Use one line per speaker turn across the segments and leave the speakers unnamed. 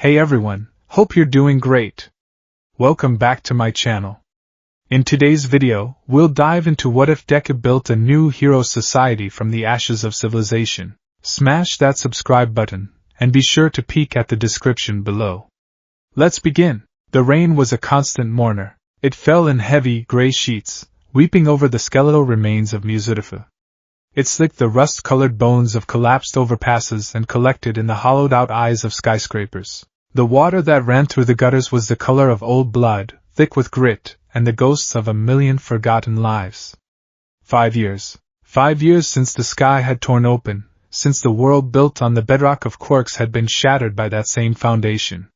Hey everyone, hope you're doing great. Welcome back to my channel. In today's video, we'll dive into what if Deku built a new hero society from the ashes of civilization. Smash that subscribe button, and be sure to peek at the description below. Let's begin. The rain was a constant mourner. It fell in heavy, gray sheets, weeping over the skeletal remains of Muzidifa. It slicked the rust-colored bones of collapsed overpasses and collected in the hollowed-out eyes of skyscrapers. The water that ran through the gutters was the color of old blood, thick with grit, and the ghosts of a million forgotten lives. 5 years. 5 years since the sky had torn open, since the world built on the bedrock of quirks had been shattered by that same foundation.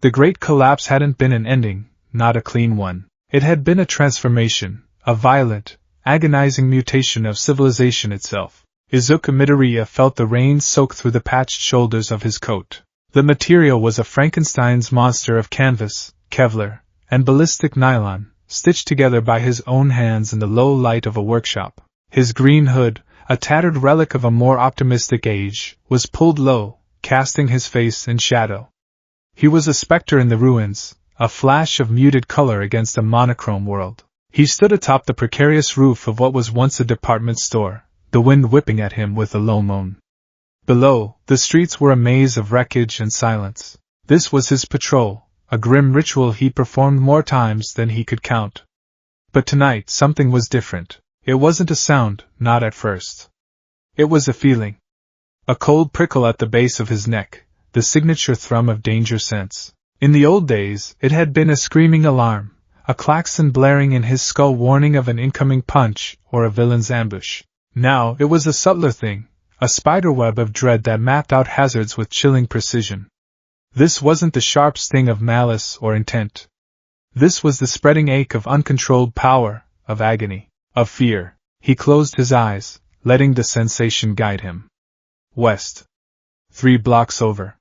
The great collapse hadn't been an ending, not a clean one. It had been a transformation, a violent, agonizing mutation of civilization itself. Izuku Midoriya felt the rain soak through the patched shoulders of his coat. The material was a Frankenstein's monster of canvas, Kevlar, and ballistic nylon, stitched together by his own hands in the low light of a workshop. His green hood, a tattered relic of a more optimistic age, was pulled low, casting his face in shadow. He was a specter in the ruins, a flash of muted color against a monochrome world. He stood atop the precarious roof of what was once a department store, the wind whipping at him with a low moan. Below, the streets were a maze of wreckage and silence. This was his patrol, a grim ritual he performed more times than he could count. But tonight something was different. It wasn't a sound, not at first. It was a feeling. A cold prickle at the base of his neck, the signature thrum of danger sense. In the old days, it had been a screaming alarm, a klaxon blaring in his skull warning of an incoming punch or a villain's ambush. Now it was a subtler thing, a spiderweb of dread that mapped out hazards with chilling precision. This wasn't the sharp sting of malice or intent. This was the spreading ache of uncontrolled power, of agony, of fear. He closed his eyes, letting the sensation guide him. West. 3 blocks over.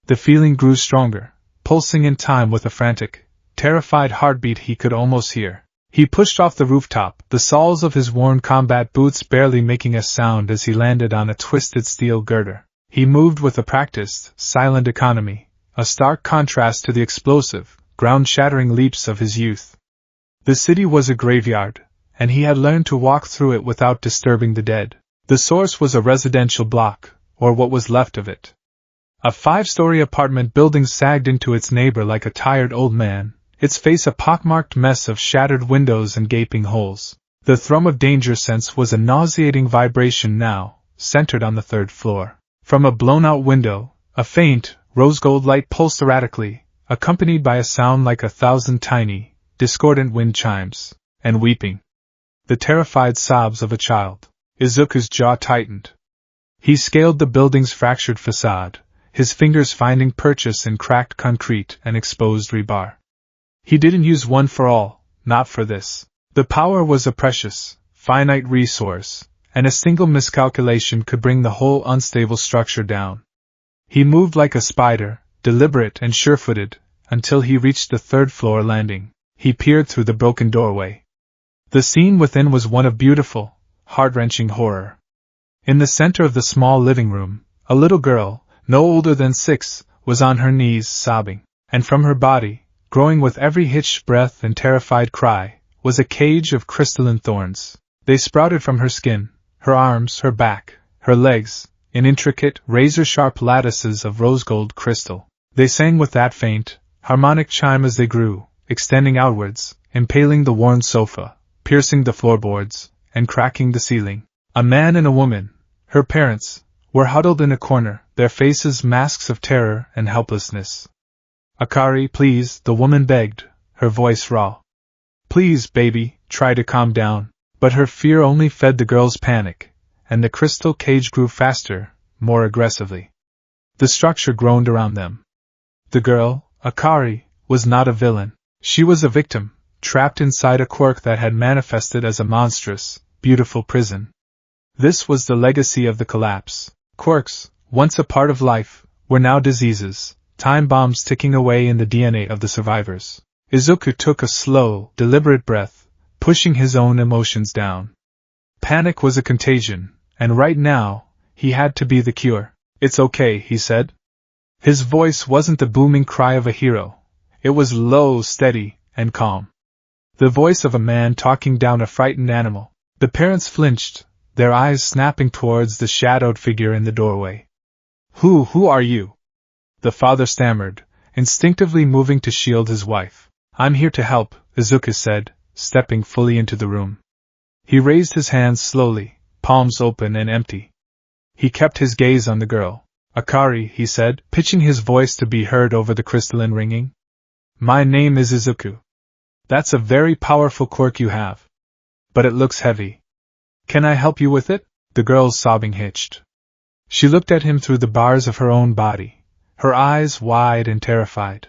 The feeling grew stronger, pulsing in time with a frantic, terrified heartbeat he could almost hear. He pushed off the rooftop, the soles of his worn combat boots barely making a sound as he landed on a twisted steel girder. He moved with a practiced, silent economy, a stark contrast to the explosive, ground-shattering leaps of his youth. The city was a graveyard, and he had learned to walk through it without disturbing the dead. The source was a residential block, or what was left of it. A 5-story apartment building sagged into its neighbor like a tired old man, its face a pockmarked mess of shattered windows and gaping holes. The thrum of danger sense was a nauseating vibration now, centered on the 3rd floor. From a blown-out window, a faint, rose-gold light pulsed erratically, accompanied by a sound like 1,000 tiny, discordant wind chimes, and weeping. The terrified sobs of a child. Izuku's jaw tightened. He scaled the building's fractured facade, his fingers finding purchase in cracked concrete and exposed rebar. He didn't use one for all, not for this. The power was a precious, finite resource, and a single miscalculation could bring the whole unstable structure down. He moved like a spider, deliberate and sure-footed, until he reached the 3rd floor landing. He peered through the broken doorway. The scene within was one of beautiful, heart-wrenching horror. In the center of the small living room, a little girl, no older than 6, was on her knees sobbing, and from her body, growing with every hitched breath and terrified cry, was a cage of crystalline thorns. They sprouted from her skin, her arms, her back, her legs, in intricate, razor-sharp lattices of rose-gold crystal. They sang with that faint, harmonic chime as they grew, extending outwards, impaling the worn sofa, piercing the floorboards, and cracking the ceiling. A man and a woman, her parents, were huddled in a corner, their faces masks of terror and helplessness. "Akari, please," the woman begged, her voice raw. "Please, baby, try to calm down." But her fear only fed the girl's panic, and the crystal cage grew faster, more aggressively. The structure groaned around them. The girl, Akari, was not a villain. She was a victim, trapped inside a quirk that had manifested as a monstrous, beautiful prison. This was the legacy of the collapse. Quirks, once a part of life, were now diseases, time bombs ticking away in the DNA of the survivors. Izuku took a slow, deliberate breath, pushing his own emotions down. Panic was a contagion, and right now, he had to be the cure. "It's okay," he said. His voice wasn't the booming cry of a hero. It was low, steady, and calm. The voice of a man talking down a frightened animal. The parents flinched, their eyes snapping towards the shadowed figure in the doorway. Who are you? The father stammered, instinctively moving to shield his wife. I'm here to help, Izuku said, stepping fully into the room. He raised his hands slowly, palms open and empty. He kept his gaze on the girl. Akari, he said, pitching his voice to be heard over the crystalline ringing. My name is Izuku. That's a very powerful quirk you have. But it looks heavy. Can I help you with it? The girl's sobbing hitched. She looked at him through the bars of her own body, her eyes wide and terrified.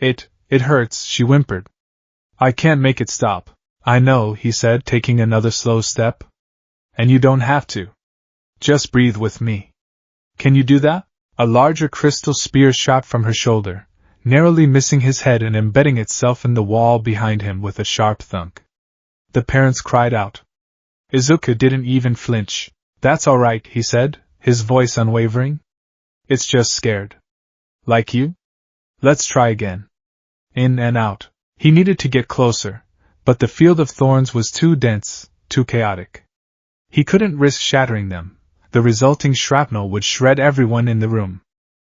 It hurts, she whimpered. I can't make it stop. I know, he said, taking another slow step. And you don't have to. Just breathe with me. Can you do that? A larger crystal spear shot from her shoulder, narrowly missing his head and embedding itself in the wall behind him with a sharp thunk. The parents cried out. Izuku didn't even flinch. That's all right, he said, his voice unwavering. It's just scared. Like you? Let's try again. In and out. He needed to get closer, but the field of thorns was too dense, too chaotic. He couldn't risk shattering them. The resulting shrapnel would shred everyone in the room.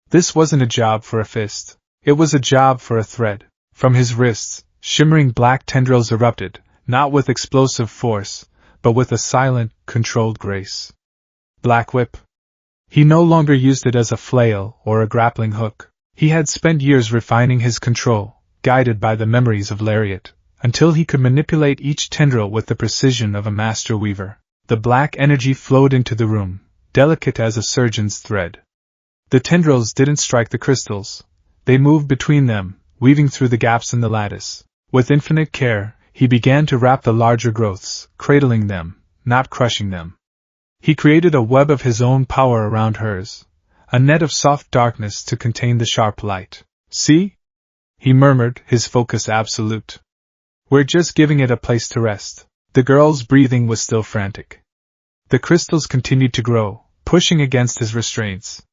This wasn't a job for a fist. It was a job for a thread. From his wrists, shimmering black tendrils erupted, not with explosive force, but with a silent, controlled grace. Black whip. He no longer used it as a flail or a grappling hook. He had spent years refining his control, guided by the memories of Lariat, until he could manipulate each tendril with the precision of a master weaver. The black energy flowed into the room, delicate as a surgeon's thread. The tendrils didn't strike the crystals. They moved between them, weaving through the gaps in the lattice. With infinite care, he began to wrap the larger growths, cradling them, not crushing them. He created a web of his own power around hers, a net of soft darkness to contain the sharp light. See? He murmured, his focus absolute. We're just giving it a place to rest. The girl's breathing was still frantic. The crystals continued to grow, pushing against his restraints.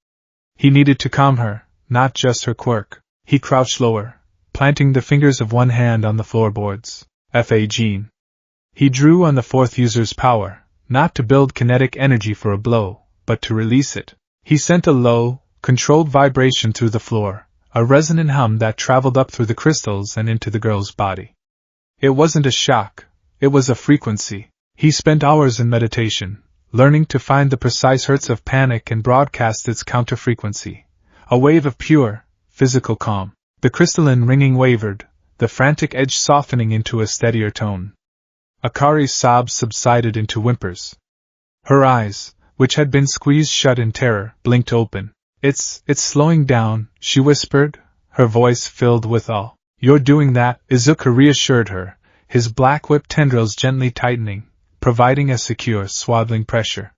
He needed to calm her, not just her quirk. He crouched lower, planting the fingers of one hand on the floorboards. F.A. Jean. He drew on the fourth user's power, not to build kinetic energy for a blow, but to release it. He sent a low, controlled vibration through the floor, a resonant hum that traveled up through the crystals and into the girl's body. It wasn't a shock, it was a frequency. He spent hours in meditation, learning to find the precise hertz of panic and broadcast its counter-frequency. A wave of pure, physical calm. The crystalline ringing wavered, the frantic edge softening into a steadier tone. Akari's sobs subsided into whimpers. Her eyes, which had been squeezed shut in terror, blinked open. It's slowing down, she whispered, her voice filled with awe. You're doing that, Izuku reassured her, his black whip tendrils gently tightening, providing a secure, swaddling pressure.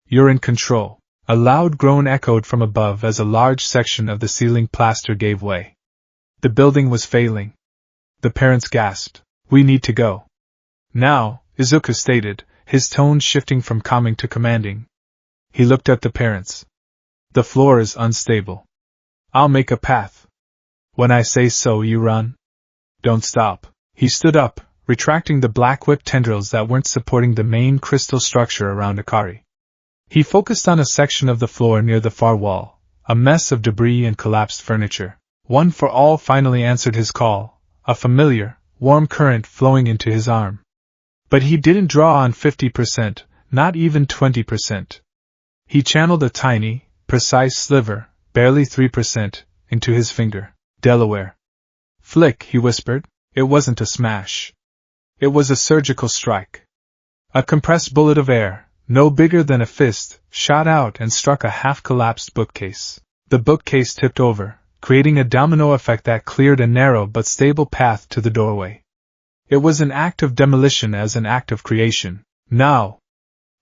You're in control. A loud groan echoed from above as a large section of the ceiling plaster gave way. The building was failing. The parents gasped. We need to go. Now, Izuku stated, his tone shifting from calming to commanding. He looked at the parents. The floor is unstable. I'll make a path. When I say so, you run. Don't stop. He stood up, retracting the black whip tendrils that weren't supporting the main crystal structure around Akari. He focused on a section of the floor near the far wall, a mess of debris and collapsed furniture. One for all finally answered his call, a familiar, warm current flowing into his arm. But he didn't draw on 50%, not even 20%. He channeled a tiny, precise sliver, barely 3%, into his finger. Delaware. Flick, he whispered. It wasn't a smash. It was a surgical strike. A compressed bullet of air, no bigger than a fist, shot out and struck a half-collapsed bookcase. The bookcase tipped over, creating a domino effect that cleared a narrow but stable path to the doorway. It was an act of demolition as an act of creation. Now!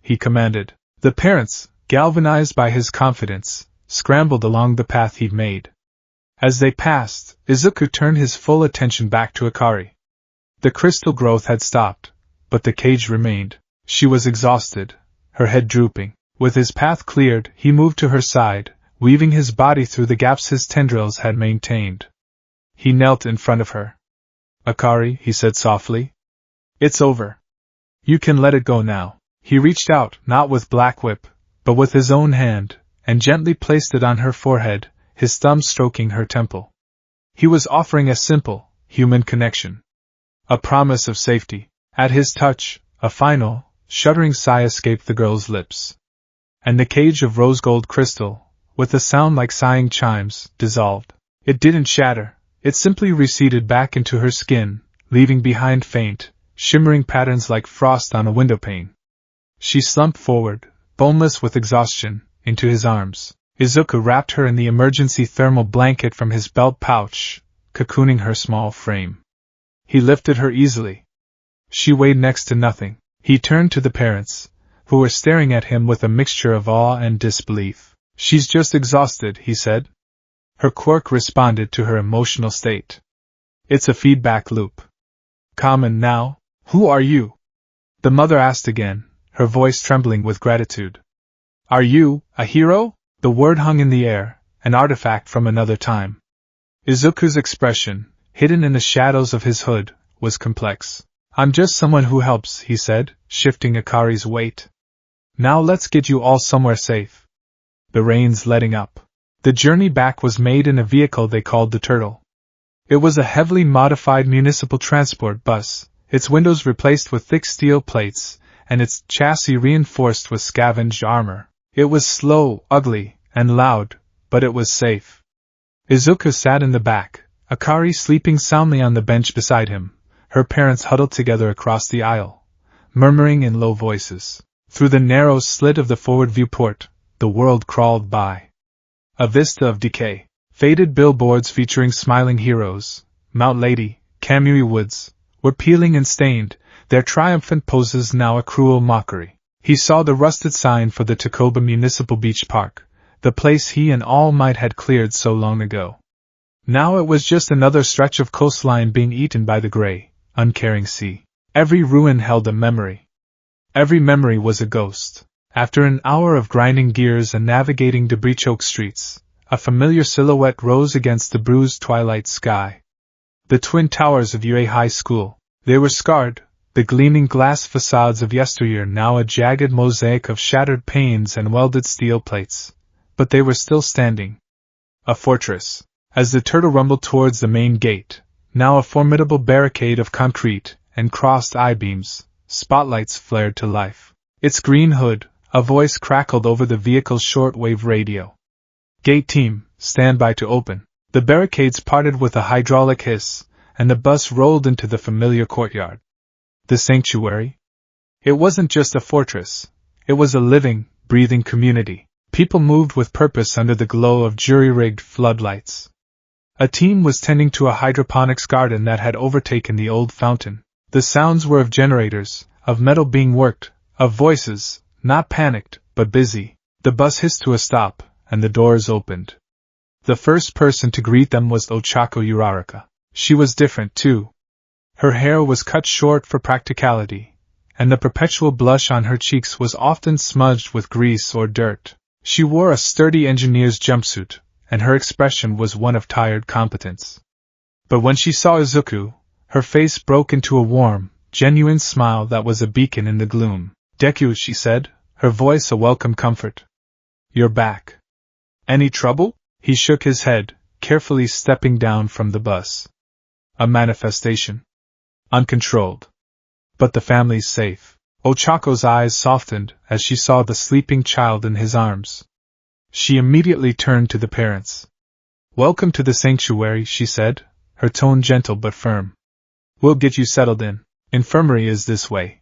He commanded. The parents, galvanized by his confidence, scrambled along the path he'd made. As they passed, Izuku turned his full attention back to Akari. The crystal growth had stopped, but the cage remained. She was exhausted, her head drooping. With his path cleared, he moved to her side, weaving his body through the gaps his tendrils had maintained. He knelt in front of her. "Akari," he said softly. "It's over. You can let it go now." He reached out, not with Black Whip, but with his own hand, and gently placed it on her forehead, his thumb stroking her temple. He was offering a simple, human connection. A promise of safety. At his touch, a final, shuddering sigh escaped the girl's lips. And the cage of rose-gold crystal, with a sound like sighing chimes, dissolved. It didn't shatter, it simply receded back into her skin, leaving behind faint, shimmering patterns like frost on a windowpane. She slumped forward, boneless with exhaustion, into his arms. Izuku wrapped her in the emergency thermal blanket from his belt pouch, cocooning her small frame. He lifted her easily. She weighed next to nothing. He turned to the parents, who were staring at him with a mixture of awe and disbelief. "She's just exhausted," he said. Her quirk responded to her emotional state. It's a feedback loop. "Common now, who are you?" the mother asked again, her voice trembling with gratitude. "Are you a hero?" The word hung in the air, an artifact from another time. Izuku's expression, hidden in the shadows of his hood, was complex. "I'm just someone who helps," he said, shifting Akari's weight. "Now let's get you all somewhere safe." The reins letting up. The journey back was made in a vehicle they called the Turtle. It was a heavily modified municipal transport bus, its windows replaced with thick steel plates, and its chassis reinforced with scavenged armor. It was slow, ugly, and loud, but it was safe. Izuku sat in the back, Akari sleeping soundly on the bench beside him, her parents huddled together across the aisle, murmuring in low voices. Through the narrow slit of the forward viewport, the world crawled by. A vista of decay. Faded billboards featuring smiling heroes, Mount Lady, Kamui Woods, were peeling and stained, their triumphant poses now a cruel mockery. He saw the rusted sign for the Takoba Municipal Beach Park, the place he and All Might had cleared so long ago. Now it was just another stretch of coastline being eaten by the gray, uncaring sea. Every ruin held a memory. Every memory was a ghost. After an hour of grinding gears and navigating debris-choked streets, a familiar silhouette rose against the bruised twilight sky. The twin towers of UA High School. They were scarred, the gleaming glass facades of yesteryear now a jagged mosaic of shattered panes and welded steel plates. But they were still standing. A fortress. As the Turtle rumbled towards the main gate, now a formidable barricade of concrete and crossed I-beams, spotlights flared to life. Its green hood, a voice crackled over the vehicle's shortwave radio. "Gate team, stand by to open." The barricades parted with a hydraulic hiss, and the bus rolled into the familiar courtyard. The sanctuary? It wasn't just a fortress. It was a living, breathing community. People moved with purpose under the glow of jury-rigged floodlights. A team was tending to a hydroponics garden that had overtaken the old fountain. The sounds were of generators, of metal being worked, of voices, not panicked, but busy. The bus hissed to a stop, and the doors opened. The first person to greet them was Ochako Uraraka. She was different, too. Her hair was cut short for practicality, and the perpetual blush on her cheeks was often smudged with grease or dirt. She wore a sturdy engineer's jumpsuit, and her expression was one of tired competence. But when she saw Izuku, her face broke into a warm, genuine smile that was a beacon in the gloom. "Deku," she said, her voice a welcome comfort. "You're back. Any trouble?" He shook his head, carefully stepping down from the bus. "A manifestation. Uncontrolled. But the family's safe." Ochako's eyes softened as she saw the sleeping child in his arms. She immediately turned to the parents. "Welcome to the sanctuary," she said, her tone gentle but firm. "We'll get you settled in. Infirmary is this way.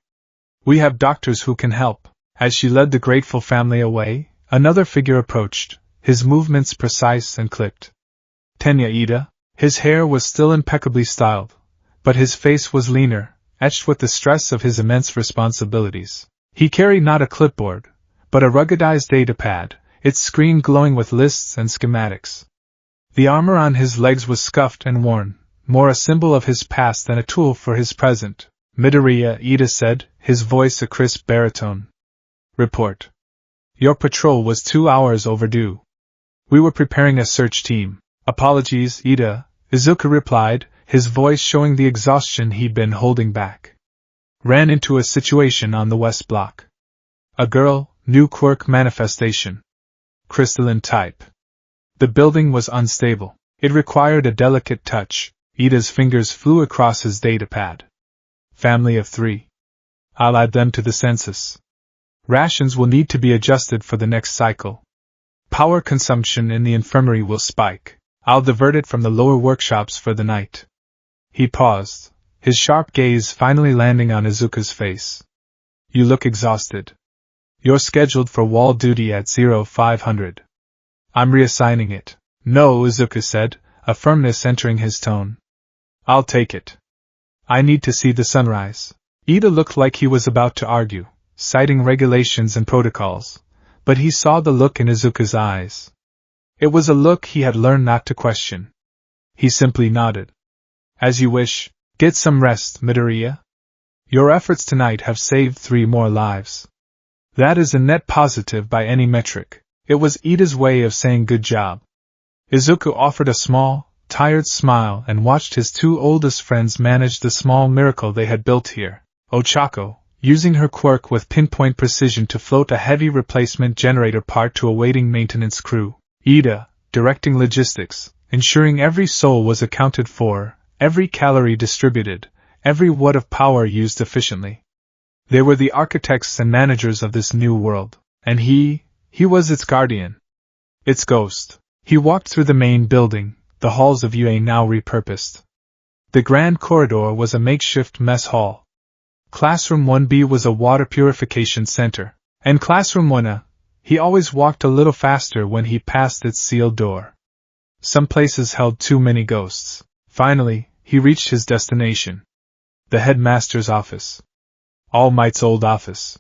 We have doctors who can help." As she led the grateful family away, another figure approached, his movements precise and clipped. Tenya Ida. His hair was still impeccably styled, but his face was leaner, etched with the stress of his immense responsibilities. He carried not a clipboard, but a ruggedized datapad, its screen glowing with lists and schematics. The armor on his legs was scuffed and worn, more a symbol of his past than a tool for his present. "Midoriya," Ida said, his voice a crisp baritone. "Report. Your patrol was 2 hours overdue." We were preparing a search team. Apologies, Ida, Izuku replied, his voice showing the exhaustion he'd been holding back. Ran into a situation on the West Block. A girl, new quirk manifestation. Crystalline type. The building was unstable. It required a delicate touch. Ida's fingers flew across his datapad. Family of 3. I'll add them to the census. Rations will need to be adjusted for the next cycle. Power consumption in the infirmary will spike. I'll divert it from the lower workshops for the night. He paused, his sharp gaze finally landing on Izuku's face. You look exhausted. You're scheduled for wall duty at 0500. I'm reassigning it. No, Izuku said, a firmness entering his tone. I'll take it. I need to see the sunrise. Ida looked like he was about to argue, citing regulations and protocols, but he saw the look in Izuku's eyes. It was a look he had learned not to question. He simply nodded. As you wish, get some rest, Midoriya. Your efforts tonight have saved 3 more lives. That is a net positive by any metric. It was Ida's way of saying good job. Izuku offered a small, tired smile and watched his 2 oldest friends manage the small miracle they had built here. Ochako, using her quirk with pinpoint precision to float a heavy replacement generator part to a waiting maintenance crew. Ida, directing logistics, ensuring every soul was accounted for, every calorie distributed, every watt of power used efficiently. They were the architects and managers of this new world, and he was its guardian. Its ghost. He walked through the main building, the halls of UA now repurposed. The grand corridor was a makeshift mess hall. Classroom 1B was a water purification center, and Classroom 1A, he always walked a little faster when he passed its sealed door. Some places held too many ghosts. Finally, he reached his destination. The headmaster's office. All Might's old office.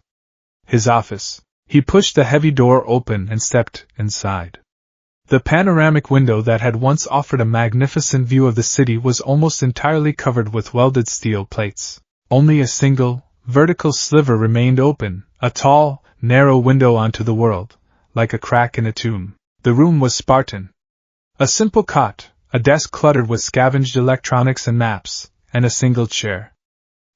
His office. He pushed the heavy door open and stepped inside. The panoramic window that had once offered a magnificent view of the city was almost entirely covered with welded steel plates. Only a single, vertical sliver remained open, a tall, narrow window onto the world, like a crack in a tomb. The room was Spartan. A simple cot, a desk cluttered with scavenged electronics and maps, and a single chair.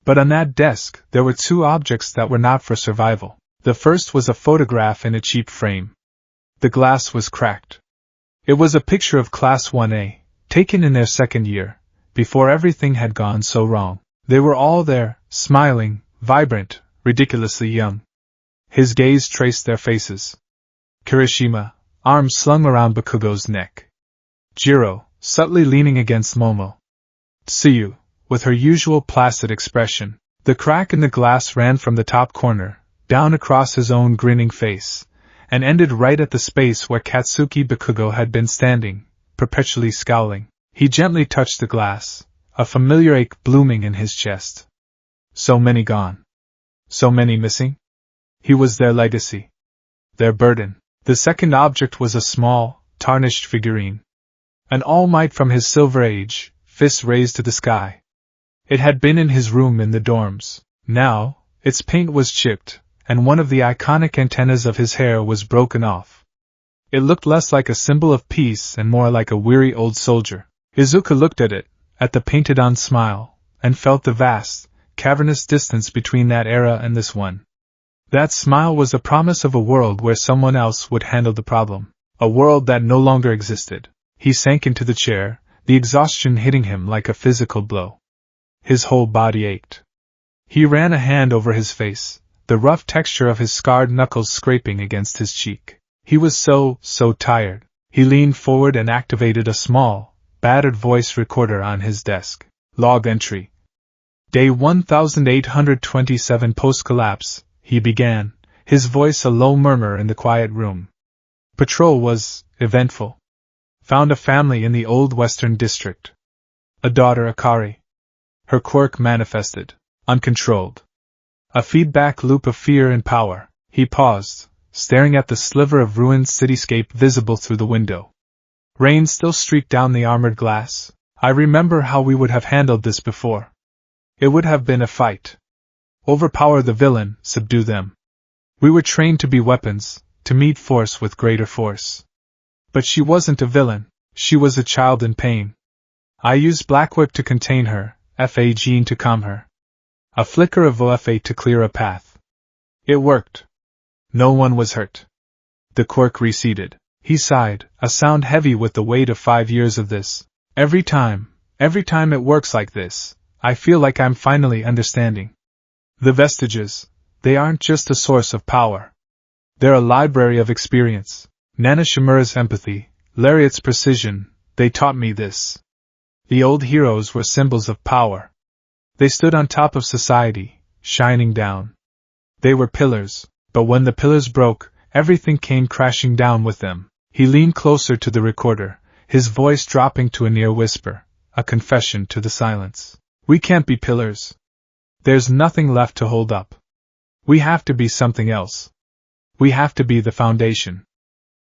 But on that desk, there were 2 objects that were not for survival. The first was a photograph in a cheap frame. The glass was cracked. It was a picture of Class 1A, taken in their 2nd year, before everything had gone so wrong. They were all there, smiling, vibrant, ridiculously young. His gaze traced their faces. Kirishima, arms slung around Bakugo's neck. Jiro, subtly leaning against Momo. Tsuyu, with her usual placid expression. The crack in the glass ran from the top corner, down across his own grinning face, and ended right at the space where Katsuki Bakugo had been standing, perpetually scowling. He gently touched the glass, a familiar ache blooming in his chest. So many gone. So many missing? He was their legacy. Their burden. The second object was a small, tarnished figurine. An All Might from his Silver Age, fists raised to the sky. It had been in his room in the dorms. Now, its paint was chipped, and one of the iconic antennas of his hair was broken off. It looked less like a symbol of peace and more like a weary old soldier. Izuku looked at it, at the painted-on smile, and felt the vast, cavernous distance between that era and this one. That smile was a promise of a world where someone else would handle the problem. A world that no longer existed. He sank into the chair, the exhaustion hitting him like a physical blow. His whole body ached. He ran a hand over his face, the rough texture of his scarred knuckles scraping against his cheek. He was so tired. He leaned forward and activated a small, battered voice recorder on his desk. Log entry. Day 1827 post-collapse, he began, his voice a low murmur in the quiet room. Patrol was eventful. Found a family in the old western district. A daughter Akari. Her quirk manifested, uncontrolled. A feedback loop of fear and power. He paused, staring at the sliver of ruined cityscape visible through the window. Rain still streaked down the armored glass. I remember how we would have handled this before. It would have been a fight. Overpower the villain, subdue them. We were trained to be weapons, to meet force with greater force. But she wasn't a villain, she was a child in pain. I used Black Whip to contain her, Fa Gene to calm her. A flicker of OFA to clear a path. It worked. No one was hurt. The quirk receded. He sighed, a sound heavy with the weight of 5 years of this. Every time it works like this, I feel like I'm finally understanding. The vestiges, they aren't just a source of power. They're a library of experience. Nana Shimura's empathy, Lariat's precision, they taught me this. The old heroes were symbols of power. They stood on top of society, shining down. They were pillars, but when the pillars broke, everything came crashing down with them. He leaned closer to the recorder, his voice dropping to a near whisper, a confession to the silence. We can't be pillars. There's nothing left to hold up. We have to be something else. We have to be the foundation.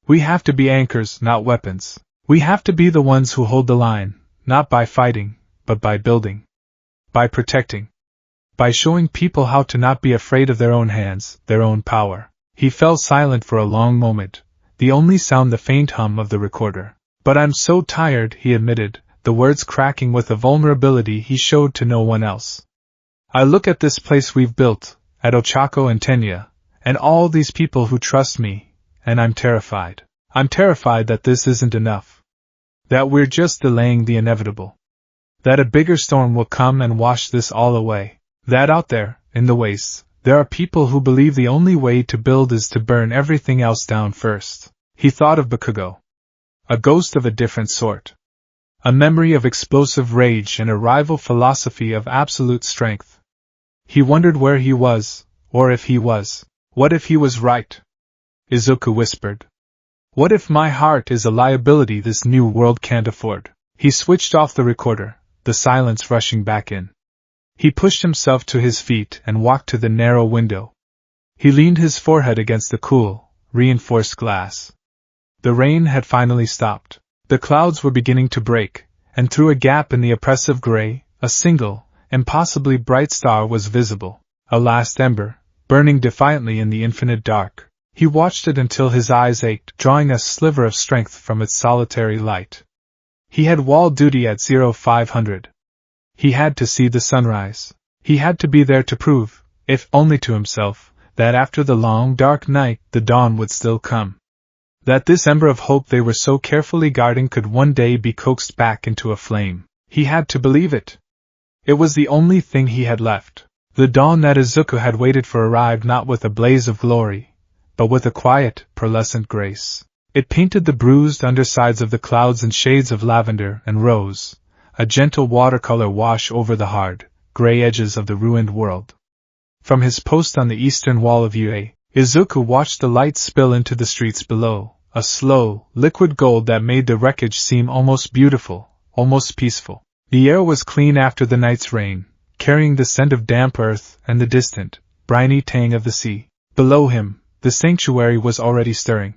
We have to be anchors, not weapons. We have to be the ones who hold the line, not by fighting, but by building. By protecting. By showing people how to not be afraid of their own hands, their own power. He fell silent for a long moment, the only sound the faint hum of the recorder. But I'm so tired, he admitted, the words cracking with a vulnerability he showed to no one else. I look at this place we've built, at Ochako and Tenya, and all these people who trust me, and I'm terrified. I'm terrified that this isn't enough. That we're just delaying the inevitable. That a bigger storm will come and wash this all away. That out there, in the wastes, there are people who believe the only way to build is to burn everything else down first. He thought of Bakugo. A ghost of a different sort. A memory of explosive rage and a rival philosophy of absolute strength. He wondered where he was, or if he was. What if he was right? Izuku whispered. What if my heart is a liability this new world can't afford? He switched off the recorder, the silence rushing back in. He pushed himself to his feet and walked to the narrow window. He leaned his forehead against the cool, reinforced glass. The rain had finally stopped. The clouds were beginning to break, and through a gap in the oppressive gray, a single, impossibly bright star was visible, a last ember, burning defiantly in the infinite dark. He watched it until his eyes ached, drawing a sliver of strength from its solitary light. He had wall duty at 0500. He had to see the sunrise. He had to be there to prove, if only to himself, that after the long dark night the dawn would still come. That this ember of hope they were so carefully guarding could one day be coaxed back into a flame. He had to believe it. It was the only thing he had left. The dawn that Izuku had waited for arrived not with a blaze of glory, but with a quiet, pearlescent grace. It painted the bruised undersides of the clouds in shades of lavender and rose, a gentle watercolor wash over the hard, gray edges of the ruined world. From his post on the eastern wall of Ue, Izuku watched the light spill into the streets below, a slow, liquid gold that made the wreckage seem almost beautiful, almost peaceful. The air was clean after the night's rain, carrying the scent of damp earth and the distant, briny tang of the sea. Below him, the sanctuary was already stirring.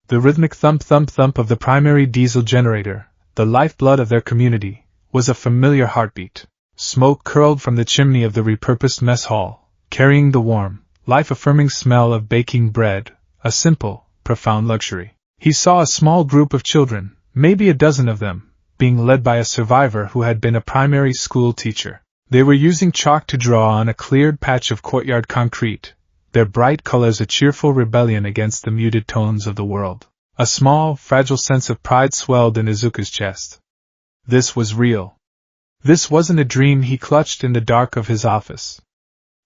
The rhythmic thump-thump-thump of the primary diesel generator, the lifeblood of their community, was a familiar heartbeat. Smoke curled from the chimney of the repurposed mess hall, carrying the warm, life-affirming smell of baking bread, a simple, profound luxury. He saw a small group of children, maybe a dozen of them, being led by a survivor who had been a primary school teacher. They were using chalk to draw on a cleared patch of courtyard concrete, their bright colors a cheerful rebellion against the muted tones of the world. A small, fragile sense of pride swelled in Izuku's chest. This was real. This wasn't a dream he clutched in the dark of his office.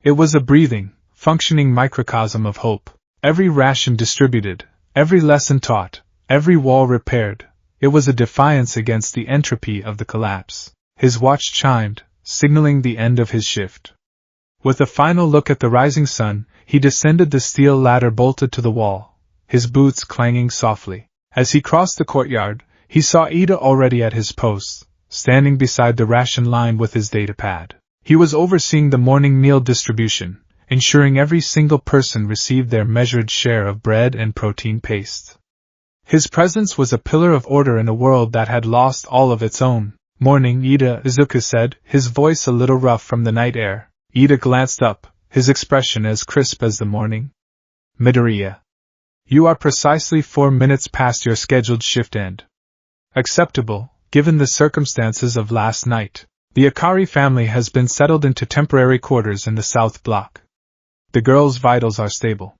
It was a breathing, functioning microcosm of hope. Every ration distributed, every lesson taught, every wall repaired. It was a defiance against the entropy of the collapse. His watch chimed, signaling the end of his shift. With a final look at the rising sun, he descended the steel ladder bolted to the wall, his boots clanging softly. As he crossed the courtyard, he saw Ida already at his post, standing beside the ration line with his datapad. He was overseeing the morning meal distribution, ensuring every single person received their measured share of bread and protein paste. His presence was a pillar of order in a world that had lost all of its own. Morning, Ida, Izuku said, his voice a little rough from the night air. Ida glanced up, his expression as crisp as the morning. Midoriya. You are precisely 4 minutes past your scheduled shift end. Acceptable, given the circumstances of last night. The Akari family has been settled into temporary quarters in the South Block. The girl's vitals are stable.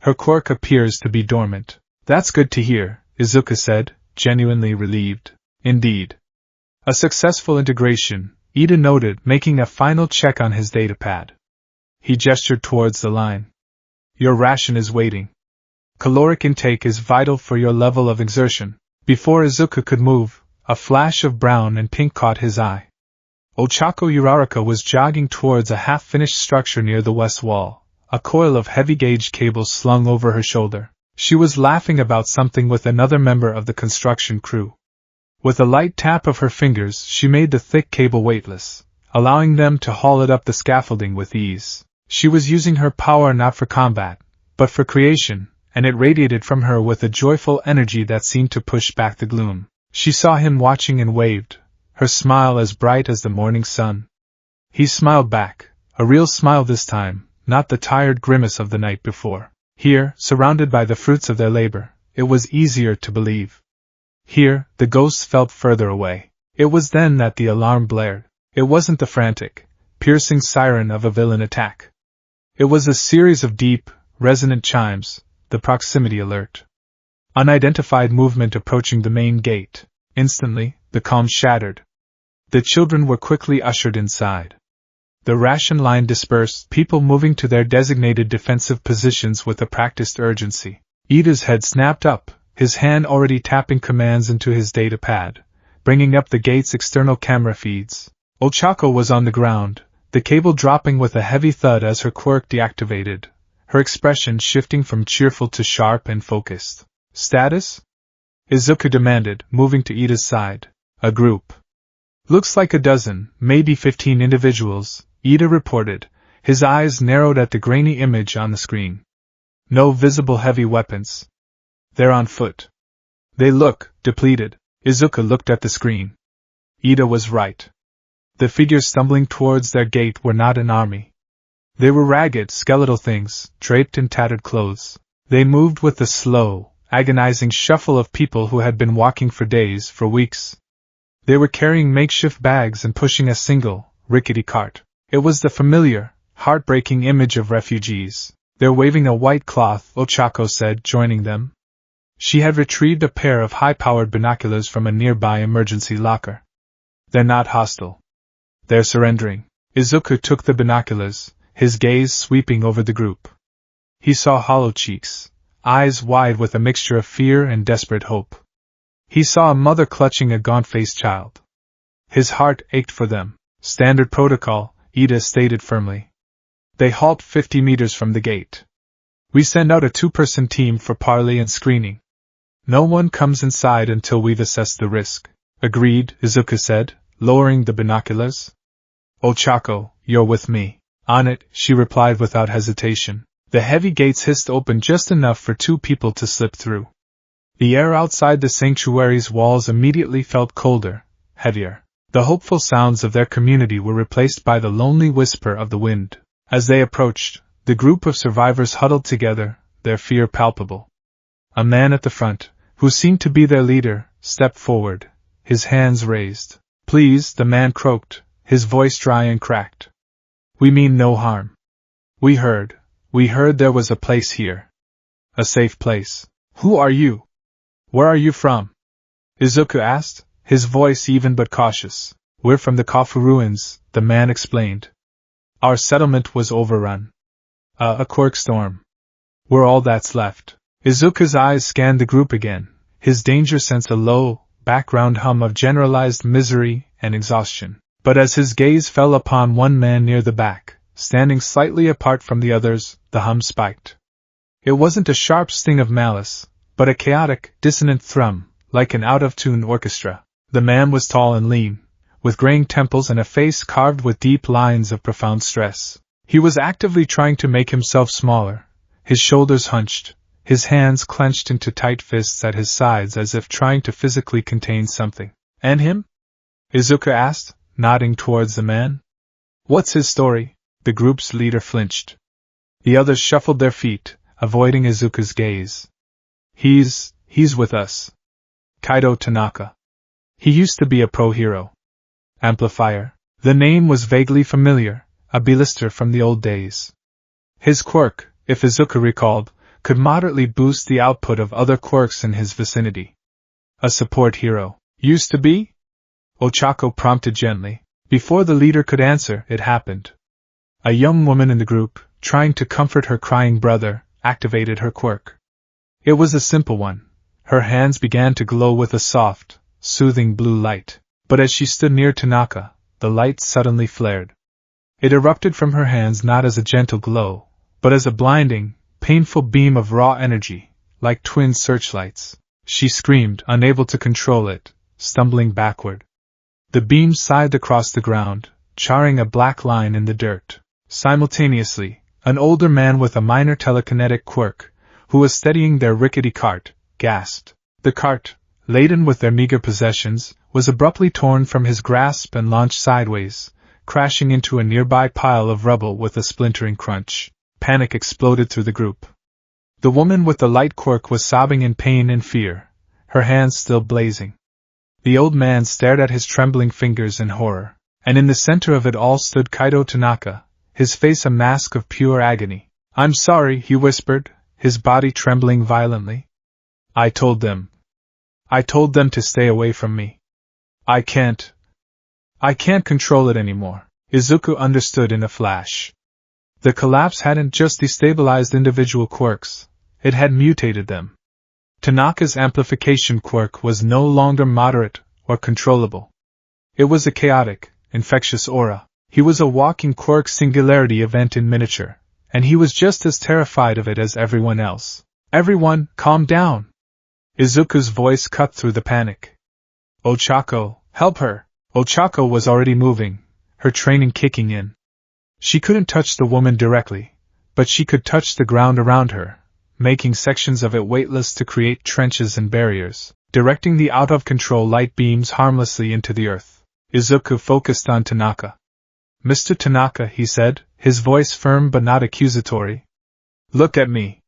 Her quirk appears to be dormant. That's good to hear, Izuku said, genuinely relieved. Indeed. A successful integration, Ida noted, making a final check on his datapad. He gestured towards the line. Your ration is waiting. Caloric intake is vital for your level of exertion. Before Izuku could move, a flash of brown and pink caught his eye. Ochako Uraraka was jogging towards a half-finished structure near the west wall, a coil of heavy-gauge cables slung over her shoulder. She was laughing about something with another member of the construction crew. With a light tap of her fingers, she made the thick cable weightless, allowing them to haul it up the scaffolding with ease. She was using her power not for combat, but for creation, and it radiated from her with a joyful energy that seemed to push back the gloom. She saw him watching and waved, her smile as bright as the morning sun. He smiled back, a real smile this time, not the tired grimace of the night before. Here, surrounded by the fruits of their labor, it was easier to believe. Here, the ghosts felt further away. It was then that the alarm blared. It wasn't the frantic, piercing siren of a villain attack. It was a series of deep, resonant chimes, the proximity alert. Unidentified movement approaching the main gate. Instantly, the calm shattered. The children were quickly ushered inside. The ration line dispersed, people moving to their designated defensive positions with a practiced urgency. Ida's head snapped up, his hand already tapping commands into his datapad, bringing up the gate's external camera feeds. Ochako was on the ground, the cable dropping with a heavy thud as her quirk deactivated, her expression shifting from cheerful to sharp and focused. Status? Izuku demanded, moving to Ida's side. A group. Looks like a dozen, maybe 15 individuals, Ida reported, his eyes narrowed at the grainy image on the screen. No visible heavy weapons. They're on foot. They look depleted. Izuku looked at the screen. Ida was right. The figures stumbling towards their gate were not an army. They were ragged, skeletal things, draped in tattered clothes. They moved with the slow, agonizing shuffle of people who had been walking for days, for weeks. They were carrying makeshift bags and pushing a single, rickety cart. It was the familiar, heartbreaking image of refugees. They're waving a white cloth, Ochako said, joining them. She had retrieved a pair of high-powered binoculars from a nearby emergency locker. They're not hostile. They're surrendering. Izuku took the binoculars, his gaze sweeping over the group. He saw hollow cheeks, eyes wide with a mixture of fear and desperate hope. He saw a mother clutching a gaunt-faced child. His heart ached for them. Standard protocol, Ida stated firmly. They halt 50 meters from the gate. We send out a 2-person team for parley and screening. No one comes inside until we've assessed the risk. Agreed, Izuku said, lowering the binoculars. Ochako, you're with me. On it, she replied without hesitation. The heavy gates hissed open just enough for 2 people to slip through. The air outside the sanctuary's walls immediately felt colder, heavier. The hopeful sounds of their community were replaced by the lonely whisper of the wind. As they approached, the group of survivors huddled together, their fear palpable. A man at the front, who seemed to be their leader, stepped forward, his hands raised. Please, the man croaked, his voice dry and cracked. We mean no harm. We heard there was a place here. A safe place. Who are you? Where are you from? Izuku asked, his voice even but cautious. We're from the Kafu ruins, the man explained. Our settlement was overrun. A quirk storm. We're all that's left. Izuku's eyes scanned the group again, his danger sense a low, background hum of generalized misery and exhaustion. But as his gaze fell upon one man near the back, standing slightly apart from the others, the hum spiked. It wasn't a sharp sting of malice, but a chaotic, dissonant thrum, like an out-of-tune orchestra. The man was tall and lean, with graying temples and a face carved with deep lines of profound stress. He was actively trying to make himself smaller, his shoulders hunched, his hands clenched into tight fists at his sides as if trying to physically contain something. And him? Izuku asked, nodding towards the man. What's his story? The group's leader flinched. The others shuffled their feet, avoiding Izuku's gaze. He's with us. Kaido Tanaka. He used to be a pro-hero. Amplifier. The name was vaguely familiar, a B-lister from the old days. His quirk, if Izuku recalled, could moderately boost the output of other quirks in his vicinity. A support hero. Used to be? Ochako prompted gently. Before the leader could answer, it happened. A young woman in the group, trying to comfort her crying brother, activated her quirk. It was a simple one. Her hands began to glow with a soft, soothing blue light. But as she stood near Tanaka, the light suddenly flared. It erupted from her hands not as a gentle glow, but as a blinding, painful beam of raw energy, like twin searchlights. She screamed, unable to control it, stumbling backward. The beam sighed across the ground, charring a black line in the dirt. Simultaneously, an older man with a minor telekinetic quirk, who was steadying their rickety cart, gasped. The cart, laden with their meager possessions, was abruptly torn from his grasp and launched sideways, crashing into a nearby pile of rubble with a splintering crunch. Panic exploded through the group. The woman with the light quirk was sobbing in pain and fear, her hands still blazing. The old man stared at his trembling fingers in horror, and in the center of it all stood Kaido Tanaka, his face a mask of pure agony. "I'm sorry," he whispered, his body trembling violently. I told them to stay away from me. I can't control it anymore." Izuku understood in a flash. The collapse hadn't just destabilized individual quirks, it had mutated them. Tanaka's amplification quirk was no longer moderate or controllable. It was a chaotic, infectious aura. He was a walking quirk singularity event in miniature, and he was just as terrified of it as everyone else. "Everyone, calm down!" Izuku's voice cut through the panic. "Ochako, help her!" Ochako was already moving, her training kicking in. She couldn't touch the woman directly, but she could touch the ground around her, making sections of it weightless to create trenches and barriers, directing the out-of-control light beams harmlessly into the earth. Izuku focused on Tanaka. "Mr. Tanaka," he said, his voice firm but not accusatory. "Look at me.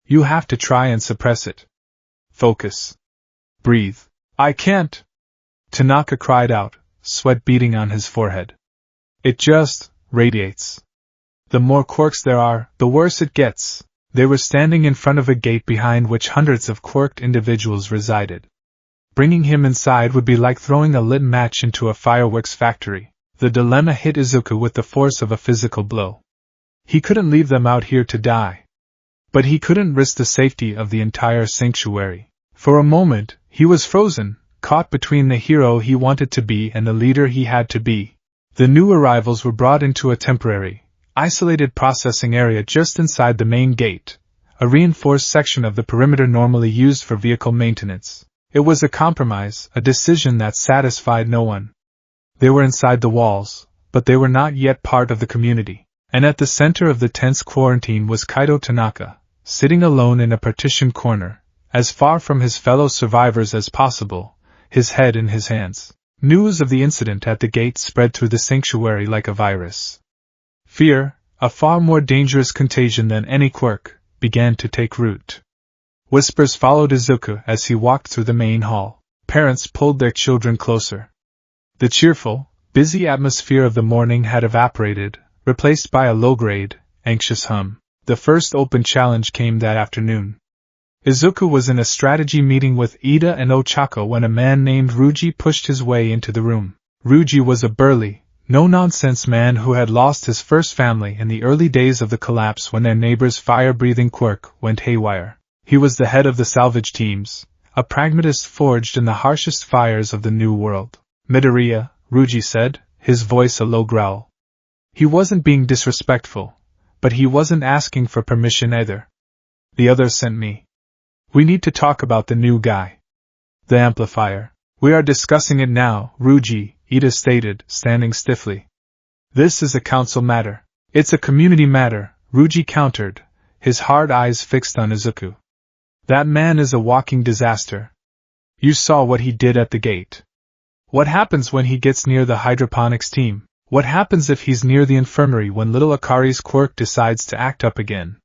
You have to try and suppress it. Focus. Breathe." "I can't!" Tanaka cried out, sweat beading on his forehead. "It just radiates. The more quirks there are, the worse it gets." They were standing in front of a gate behind which hundreds of quirked individuals resided. Bringing him inside would be like throwing a lit match into a fireworks factory. The dilemma hit Izuku with the force of a physical blow. He couldn't leave them out here to die. But he couldn't risk the safety of the entire sanctuary. For a moment, he was frozen, caught between the hero he wanted to be and the leader he had to be. The new arrivals were brought into a temporary, isolated processing area just inside the main gate, a reinforced section of the perimeter normally used for vehicle maintenance. It was a compromise, a decision that satisfied no one. They were inside the walls, but they were not yet part of the community. And at the center of the tense quarantine was Kaido Tanaka, sitting alone in a partitioned corner, as far from his fellow survivors as possible, his head in his hands. News of the incident at the gate spread through the sanctuary like a virus. Fear, a far more dangerous contagion than any quirk, began to take root. Whispers followed Izuku as he walked through the main hall. Parents pulled their children closer. The cheerful, busy atmosphere of the morning had evaporated, replaced by a low-grade, anxious hum. The first open challenge came that afternoon. Izuku was in a strategy meeting with Ida and Ochako when a man named Ryuji pushed his way into the room. Ryuji was a burly, no-nonsense man who had lost his first family in the early days of the collapse when their neighbor's fire-breathing quirk went haywire. He was the head of the salvage teams, a pragmatist forged in the harshest fires of the New World. "Midoriya," Ryuji said, his voice a low growl. He wasn't being disrespectful, but he wasn't asking for permission either. "The others sent me. We need to talk about the new guy." "The amplifier. We are discussing it now," Ryuji, Ida stated, standing stiffly. "This is a council matter." "It's a community matter," Ryuji countered, his hard eyes fixed on Izuku. "That man is a walking disaster. You saw what he did at the gate. What happens when he gets near the hydroponics team? What happens if he's near the infirmary when little Akari's quirk decides to act up again?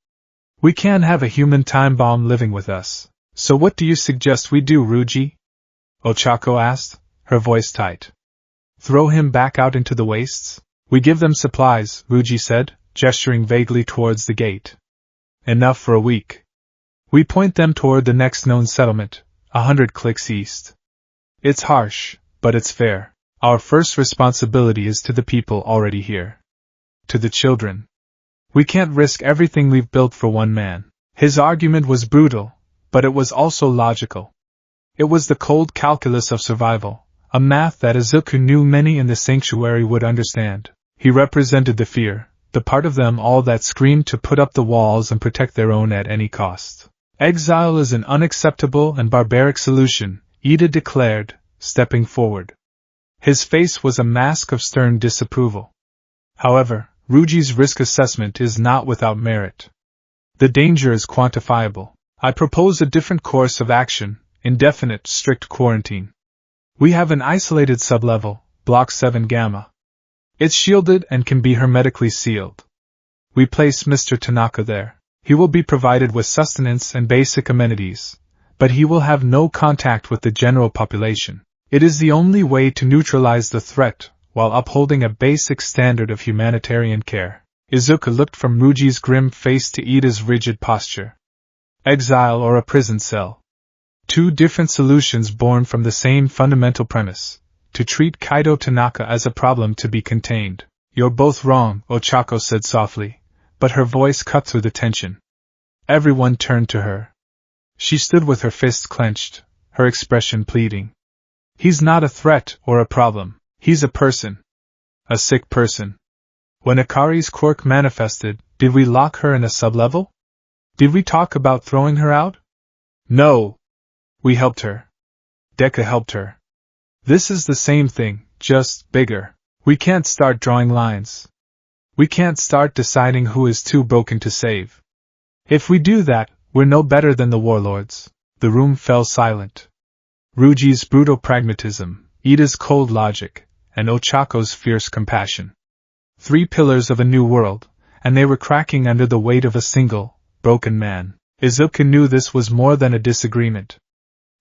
We can't have a human time bomb living with us." So what do you suggest we do, Ruji? Ochako asked, her voice tight. Throw him back out into the wastes? We give them supplies, Ruji said, gesturing vaguely towards the gate. Enough for a week. We point them toward the next known settlement, 100 clicks east. It's harsh, but it's fair. Our first responsibility is to the people already here. To the children. We can't risk everything we've built for one man. His argument was brutal, but it was also logical. It was the cold calculus of survival, a math that Izuku knew many in the sanctuary would understand. He represented the fear, the part of them all that screamed to put up the walls and protect their own at any cost. Exile is an unacceptable and barbaric solution, Ida declared, stepping forward. His face was a mask of stern disapproval. However, Ruji's risk assessment is not without merit. The danger is quantifiable. I propose a different course of action, indefinite strict quarantine. We have an isolated sublevel, Block 7 Gamma. It's shielded and can be hermetically sealed. We place Mr. Tanaka there. He will be provided with sustenance and basic amenities, but he will have no contact with the general population. It is the only way to neutralize the threat, while upholding a basic standard of humanitarian care. Izuku looked from Ruji's grim face to Ida's rigid posture. Exile or a prison cell. Two different solutions born from the same fundamental premise, to treat Kaido Tanaka as a problem to be contained. You're both wrong, Ochako said softly, but her voice cut through the tension. Everyone turned to her. She stood with her fists clenched, her expression pleading. He's not a threat or a problem. He's a person. A sick person. When Akari's quirk manifested, did we lock her in a sublevel? Did we talk about throwing her out? No. We helped her. Deku helped her. This is the same thing, just bigger. We can't start drawing lines. We can't start deciding who is too broken to save. If we do that, we're no better than the warlords. The room fell silent. Ruji's brutal pragmatism, Ida's cold logic, and Ochako's fierce compassion. Three pillars of a new world, and they were cracking under the weight of a single, broken man. Izuku knew this was more than a disagreement.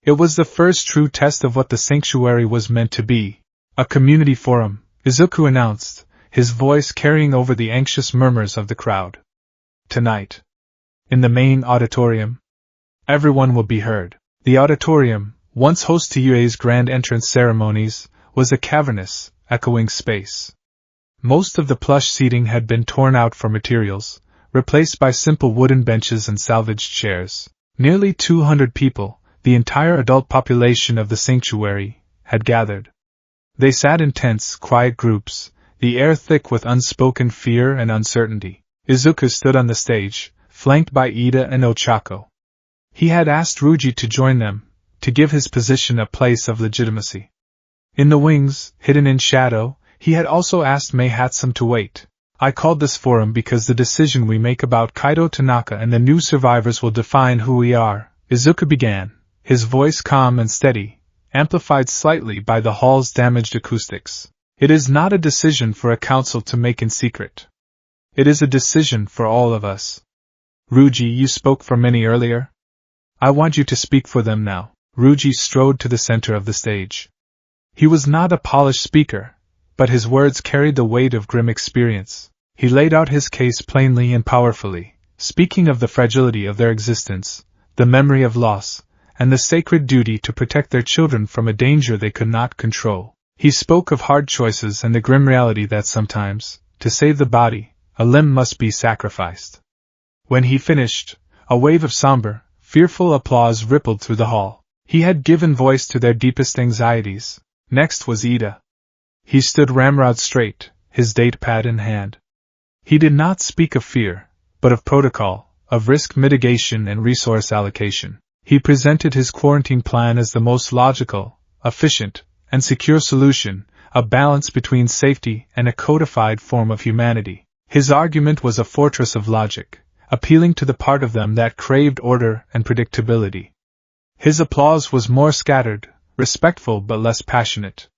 It was the first true test of what the sanctuary was meant to be. A community forum, Izuku announced, his voice carrying over the anxious murmurs of the crowd. Tonight. In the main auditorium. Everyone will be heard. The auditorium, once host to UA's grand entrance ceremonies, was a cavernous, echoing space. Most of the plush seating had been torn out for materials, replaced by simple wooden benches and salvaged chairs. Nearly 200 people, the entire adult population of the sanctuary, had gathered. They sat in tense, quiet groups, the air thick with unspoken fear and uncertainty. Izuku stood on the stage, flanked by Ida and Ochako. He had asked Ruji to join them, to give his position a place of legitimacy. In the wings, hidden in shadow, he had also asked Mei Hatsum to wait. I called this forum because the decision we make about Kaido Tanaka and the new survivors will define who we are, Izuku began, his voice calm and steady, amplified slightly by the hall's damaged acoustics. It is not a decision for a council to make in secret. It is a decision for all of us. Ruji, you spoke for many earlier. I want you to speak for them now. Ruji strode to the center of the stage. He was not a polished speaker, but his words carried the weight of grim experience. He laid out his case plainly and powerfully, speaking of the fragility of their existence, the memory of loss, and the sacred duty to protect their children from a danger they could not control. He spoke of hard choices and the grim reality that sometimes, to save the body, a limb must be sacrificed. When he finished, a wave of somber, fearful applause rippled through the hall. He had given voice to their deepest anxieties. Next was Ida. He stood ramrod straight, his datapad in hand. He did not speak of fear, but of protocol, of risk mitigation and resource allocation. He presented his quarantine plan as the most logical, efficient, and secure solution, a balance between safety and a codified form of humanity. His argument was a fortress of logic, appealing to the part of them that craved order and predictability. His applause was more scattered, respectful but less passionate.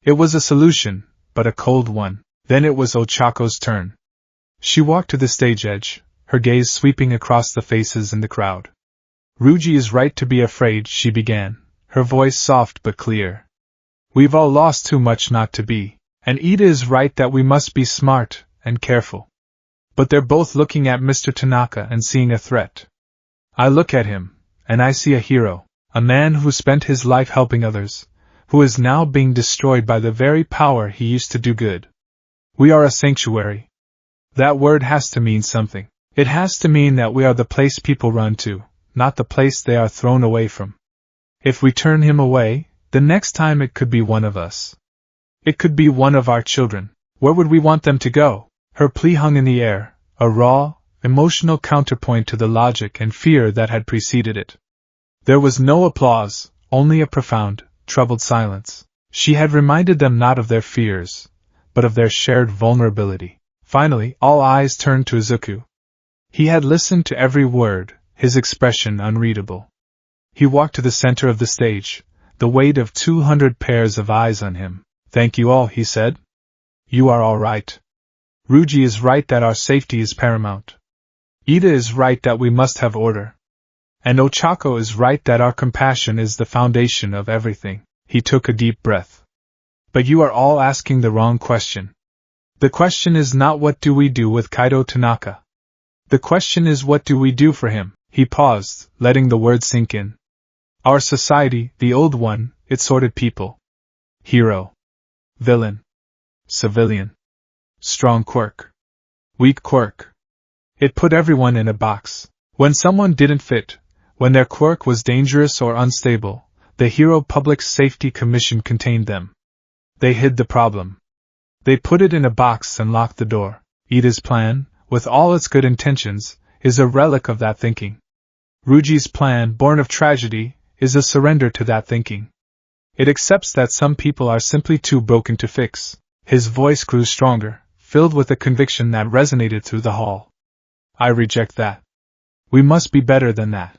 It was a solution, but a cold one. Then it was Ochako's turn. She walked to the stage edge, her gaze sweeping across the faces in the crowd. Ruji is right to be afraid, she began, her voice soft but clear. We've all lost too much not to be, and Ida is right that we must be smart and careful. But they're both looking at Mr. Tanaka and seeing a threat. I look at him, and I see a hero, a man who spent his life helping others, who is now being destroyed by the very power he used to do good. We are a sanctuary. That word has to mean something. It has to mean that we are the place people run to, not the place they are thrown away from. If we turn him away, the next time it could be one of us. It could be one of our children. Where would we want them to go? Her plea hung in the air, a raw, emotional counterpoint to the logic and fear that had preceded it. There was no applause, only a profound, troubled silence. She had reminded them not of their fears, but of their shared vulnerability. Finally, all eyes turned to Izuku. He had listened to every word, his expression unreadable. He walked to the center of the stage, the weight of 200 pairs of eyes on him. Thank you all, he said. You are all right. Ruji is right that our safety is paramount. Ida is right that we must have order. And Ochako is right that our compassion is the foundation of everything. He took a deep breath. But you are all asking the wrong question. The question is not what do we do with Kaido Tanaka. The question is what do we do for him. He paused, letting the words sink in. Our society, the old one, it sorted people. Hero. Villain. Civilian. Strong quirk. Weak quirk. It put everyone in a box. When someone didn't fit, when their quirk was dangerous or unstable, the Hero Public Safety Commission contained them. They hid the problem. They put it in a box and locked the door. Ida's plan, with all its good intentions, is a relic of that thinking. Ruji's plan, born of tragedy, is a surrender to that thinking. It accepts that some people are simply too broken to fix. His voice grew stronger, filled with a conviction that resonated through the hall. I reject that. We must be better than that.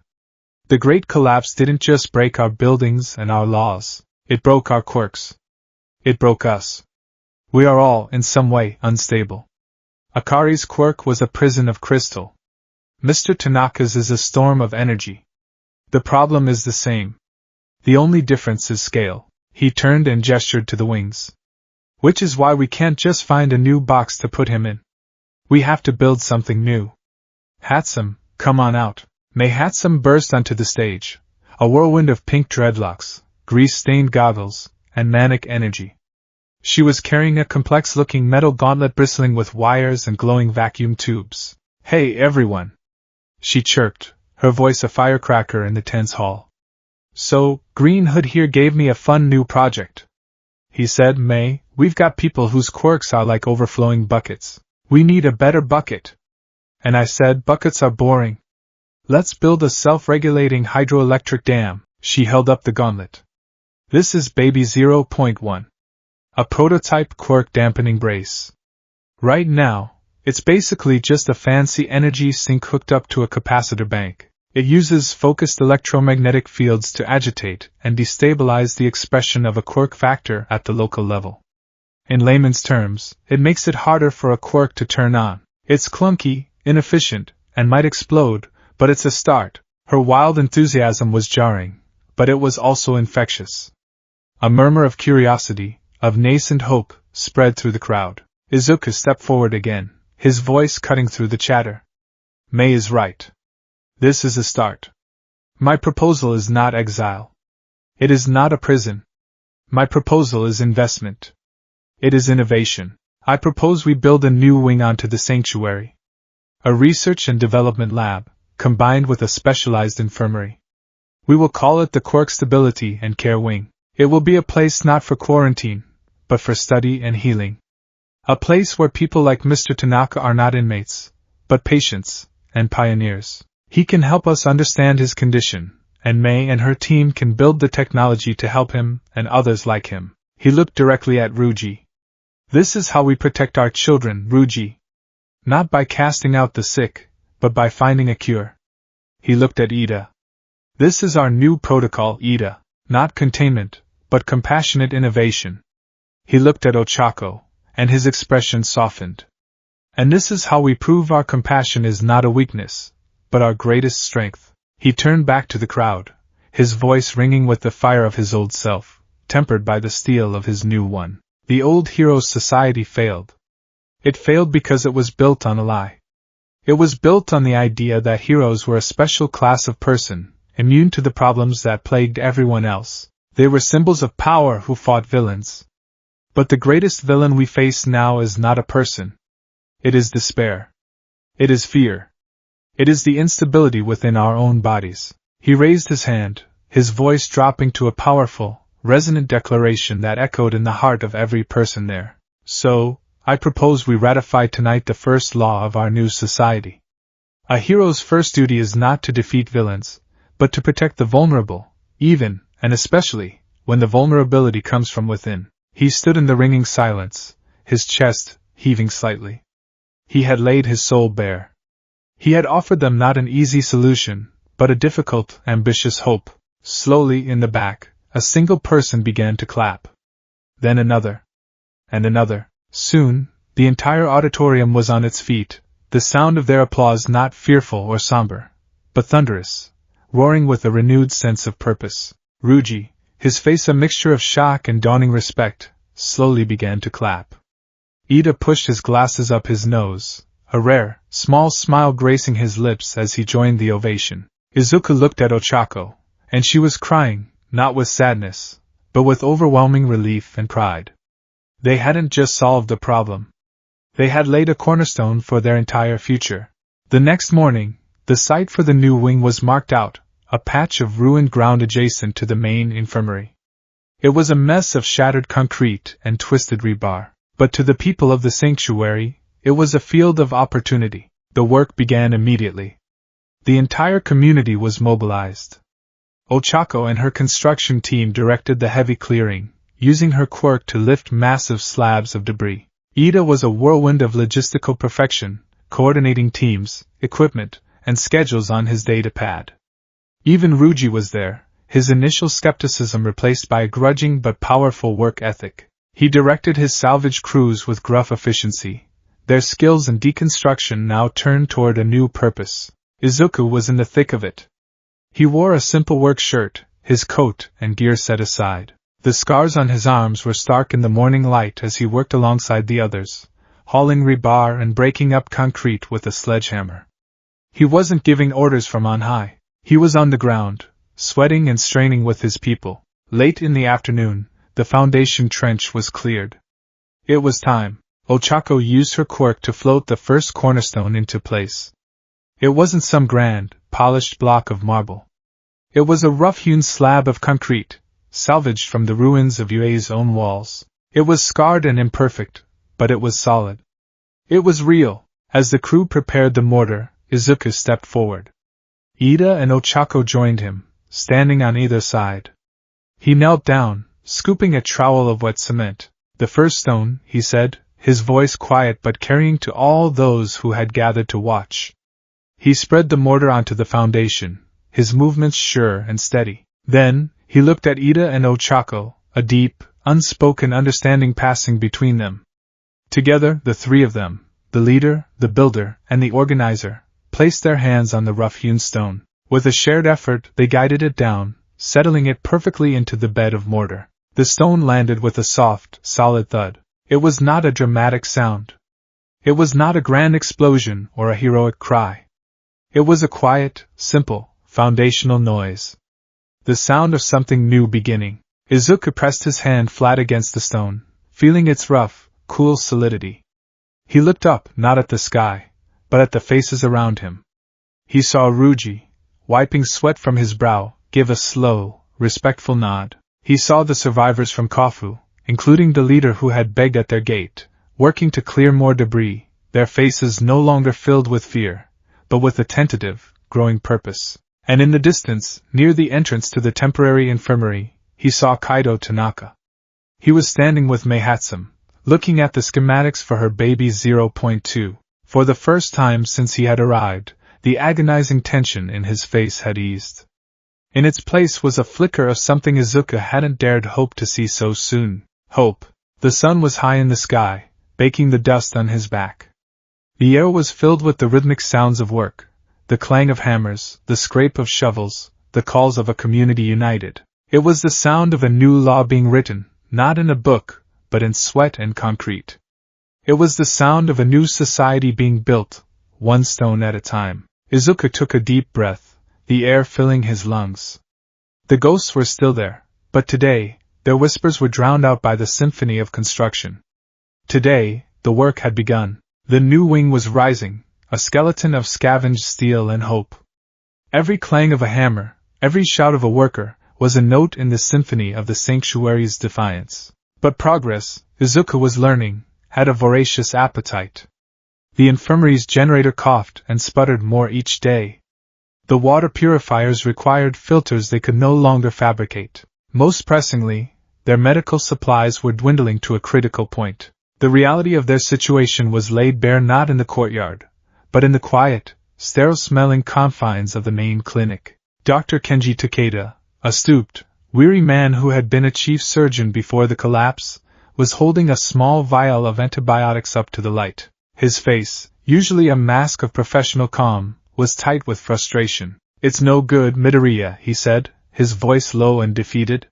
The Great Collapse didn't just break our buildings and our laws, it broke our quirks. It broke us. We are all, in some way, unstable. Akari's quirk was a prison of crystal. Mr. Tanaka's is a storm of energy. The problem is the same. The only difference is scale. He turned and gestured to the wings. Which is why we can't just find a new box to put him in. We have to build something new. Hatsum, come on out. May Hatsum burst onto the stage, a whirlwind of pink dreadlocks, grease-stained goggles, and manic energy. She was carrying a complex-looking metal gauntlet bristling with wires and glowing vacuum tubes. Hey everyone! She chirped, her voice a firecracker in the tense hall. So, Green Hood here gave me a fun new project. He said, May, we've got people whose quirks are like overflowing buckets. We need a better bucket. And I said, buckets are boring. Let's build a self-regulating hydroelectric dam. She held up the gauntlet. This is Baby 0.1. A prototype quirk dampening brace. Right now, it's basically just a fancy energy sink hooked up to a capacitor bank. It uses focused electromagnetic fields to agitate and destabilize the expression of a quirk factor at the local level. In layman's terms, it makes it harder for a quirk to turn on. It's clunky, inefficient, and might explode, but it's a start. Her wild enthusiasm was jarring, but it was also infectious. A murmur of curiosity, of nascent hope, spread through the crowd. Izuku stepped forward again, his voice cutting through the chatter. May is right. This is a start. My proposal is not exile. It is not a prison. My proposal is investment. It is innovation. I propose we build a new wing onto the sanctuary. A research and development lab, combined with a specialized infirmary. We will call it the Quirk Stability and Care Wing. It will be a place not for quarantine, but for study and healing. A place where people like Mr. Tanaka are not inmates, but patients and pioneers. He can help us understand his condition, and May and her team can build the technology to help him and others like him. He looked directly at Ruji. This is how we protect our children, Ruji. Not by casting out the sick, but by finding a cure. He looked at Ida. This is our new protocol, Ida. Not containment, but compassionate innovation. He looked at Ochako, and his expression softened. And this is how we prove our compassion is not a weakness, but our greatest strength. He turned back to the crowd, his voice ringing with the fire of his old self, tempered by the steel of his new one. The old hero's society failed. It failed because it was built on a lie. It was built on the idea that heroes were a special class of person, immune to the problems that plagued everyone else. They were symbols of power who fought villains. But the greatest villain we face now is not a person. It is despair. It is fear. It is the instability within our own bodies. He raised his hand, his voice dropping to a powerful, resonant declaration that echoed in the heart of every person there. So, I propose we ratify tonight the first law of our new society. A hero's first duty is not to defeat villains, but to protect the vulnerable, even, and especially, when the vulnerability comes from within. He stood in the ringing silence, his chest heaving slightly. He had laid his soul bare. He had offered them not an easy solution, but a difficult, ambitious hope. Slowly, in the back, a single person began to clap. Then another. And another. Soon, the entire auditorium was on its feet, the sound of their applause not fearful or somber, but thunderous, roaring with a renewed sense of purpose. Ruji, his face a mixture of shock and dawning respect, slowly began to clap. Ida pushed his glasses up his nose, a rare, small smile gracing his lips as he joined the ovation. Izuku looked at Ochako, and she was crying, not with sadness, but with overwhelming relief and pride. They hadn't just solved a problem. They had laid a cornerstone for their entire future. The next morning, the site for the new wing was marked out, a patch of ruined ground adjacent to the main infirmary. It was a mess of shattered concrete and twisted rebar, but to the people of the sanctuary, it was a field of opportunity. The work began immediately. The entire community was mobilized. Ochako and her construction team directed the heavy clearing, using her quirk to lift massive slabs of debris. Ida was a whirlwind of logistical perfection, coordinating teams, equipment, and schedules on his datapad. Even Ruji was there, his initial skepticism replaced by a grudging but powerful work ethic. He directed his salvage crews with gruff efficiency, their skills in deconstruction now turned toward a new purpose. Izuku was in the thick of it. He wore a simple work shirt, his coat and gear set aside. The scars on his arms were stark in the morning light as he worked alongside the others, hauling rebar and breaking up concrete with a sledgehammer. He wasn't giving orders from on high. He was on the ground, sweating and straining with his people. Late in the afternoon, the foundation trench was cleared. It was time. Ochako used her quirk to float the first cornerstone into place. It wasn't some grand, polished block of marble. It was a rough-hewn slab of concrete, salvaged from the ruins of Yue's own walls. It was scarred and imperfect, but it was solid. It was real. As the crew prepared the mortar, Izuku stepped forward. Ida and Ochako joined him, standing on either side. He knelt down, scooping a trowel of wet cement. "The first stone," he said, his voice quiet but carrying to all those who had gathered to watch. He spread the mortar onto the foundation, his movements sure and steady. Then, he looked at Ida and Ochako, a deep, unspoken understanding passing between them. Together, the three of them, the leader, the builder, and the organizer, placed their hands on the rough-hewn stone. With a shared effort, they guided it down, settling it perfectly into the bed of mortar. The stone landed with a soft, solid thud. It was not a dramatic sound. It was not a grand explosion or a heroic cry. It was a quiet, simple, foundational noise. The sound of something new beginning. Izuku pressed his hand flat against the stone, feeling its rough, cool solidity. He looked up, not at the sky, but at the faces around him. He saw Ruji, wiping sweat from his brow, give a slow, respectful nod. He saw the survivors from Kofu, including the leader who had begged at their gate, working to clear more debris, their faces no longer filled with fear, but with a tentative, growing purpose. And in the distance, near the entrance to the temporary infirmary, he saw Kaido Tanaka. He was standing with Mei Hatsum, looking at the schematics for her baby 0.2. For the first time since he had arrived, the agonizing tension in his face had eased. In its place was a flicker of something Izuku hadn't dared hope to see so soon. Hope. The sun was high in the sky, baking the dust on his back. The air was filled with the rhythmic sounds of work, the clang of hammers, the scrape of shovels, the calls of a community united. It was the sound of a new law being written, not in a book, but in sweat and concrete. It was the sound of a new society being built, one stone at a time. Izuku took a deep breath, the air filling his lungs. The ghosts were still there, but today, their whispers were drowned out by the symphony of construction. Today, the work had begun. The new wing was rising, a skeleton of scavenged steel and hope. Every clang of a hammer, every shout of a worker, was a note in the symphony of the sanctuary's defiance. But progress, Izuku was learning, had a voracious appetite. The infirmary's generator coughed and sputtered more each day. The water purifiers required filters they could no longer fabricate. Most pressingly, their medical supplies were dwindling to a critical point. The reality of their situation was laid bare not in the courtyard, but in the quiet, sterile-smelling confines of the main clinic. Dr. Kenji Takeda, a stooped, weary man who had been a chief surgeon before the collapse, was holding a small vial of antibiotics up to the light. His face, usually a mask of professional calm, was tight with frustration. "It's no good, Midoriya," he said, his voice low and defeated.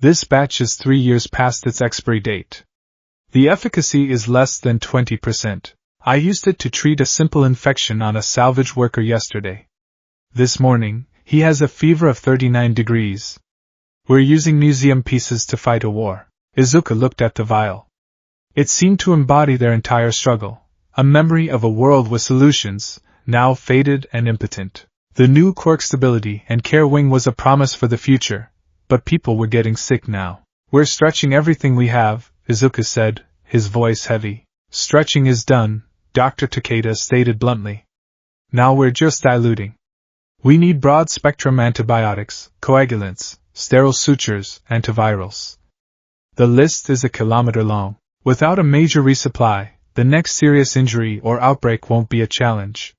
"This batch is 3 years past its expiry date. The efficacy is less than 20%. I used it to treat a simple infection on a salvage worker yesterday. This morning, he has a fever of 39 degrees. We're using museum pieces to fight a war." Izuku looked at the vial. It seemed to embody their entire struggle, a memory of a world with solutions, now faded and impotent. The new Quirk Stability and Care Wing was a promise for the future, but people were getting sick now. "We're stretching everything we have," Izuku said, his voice heavy. "Stretching is done," Dr. Takeda stated bluntly. "Now we're just diluting. We need broad-spectrum antibiotics, coagulants, sterile sutures, antivirals. The list is a kilometer long. Without a major resupply, the next serious injury or outbreak won't be a challenge.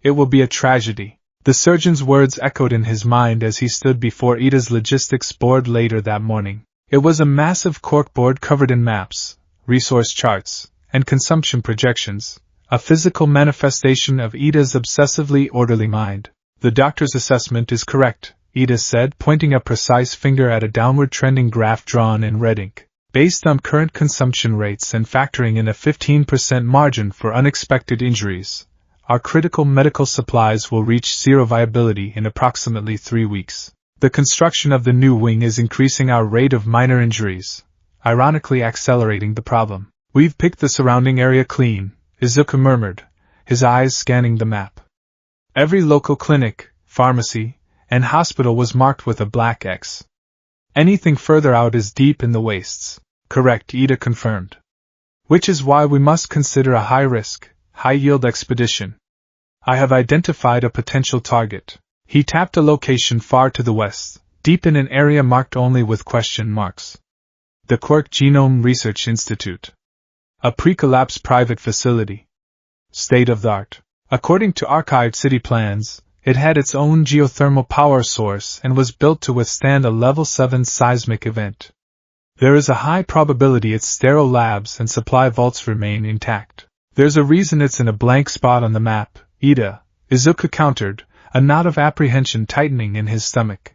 It will be a tragedy." The surgeon's words echoed in his mind as he stood before Ida's logistics board later that morning. It was a massive corkboard covered in maps, resource charts, and consumption projections, a physical manifestation of Ida's obsessively orderly mind. "The doctor's assessment is correct," Ida said, pointing a precise finger at a downward trending graph drawn in red ink. "Based on current consumption rates and factoring in a 15% margin for unexpected injuries, our critical medical supplies will reach zero viability in approximately 3 weeks. The construction of the new wing is increasing our rate of minor injuries, ironically accelerating the problem." "We've picked the surrounding area clean," Izuku murmured, his eyes scanning the map. Every local clinic, pharmacy, and hospital was marked with a black X. "Anything further out is deep in the wastes." "Correct," Ida confirmed. "Which is why we must consider a high-risk, high-yield expedition. I have identified a potential target." He tapped a location far to the west, deep in an area marked only with question marks. "The Quirk Genome Research Institute. A pre-collapse private facility. State-of-the-art. According to archived city plans, it had its own geothermal power source and was built to withstand a level 7 seismic event. There is a high probability its sterile labs and supply vaults remain intact. There's a reason it's in a blank spot on the map, Ida," Izuku countered, a knot of apprehension tightening in his stomach.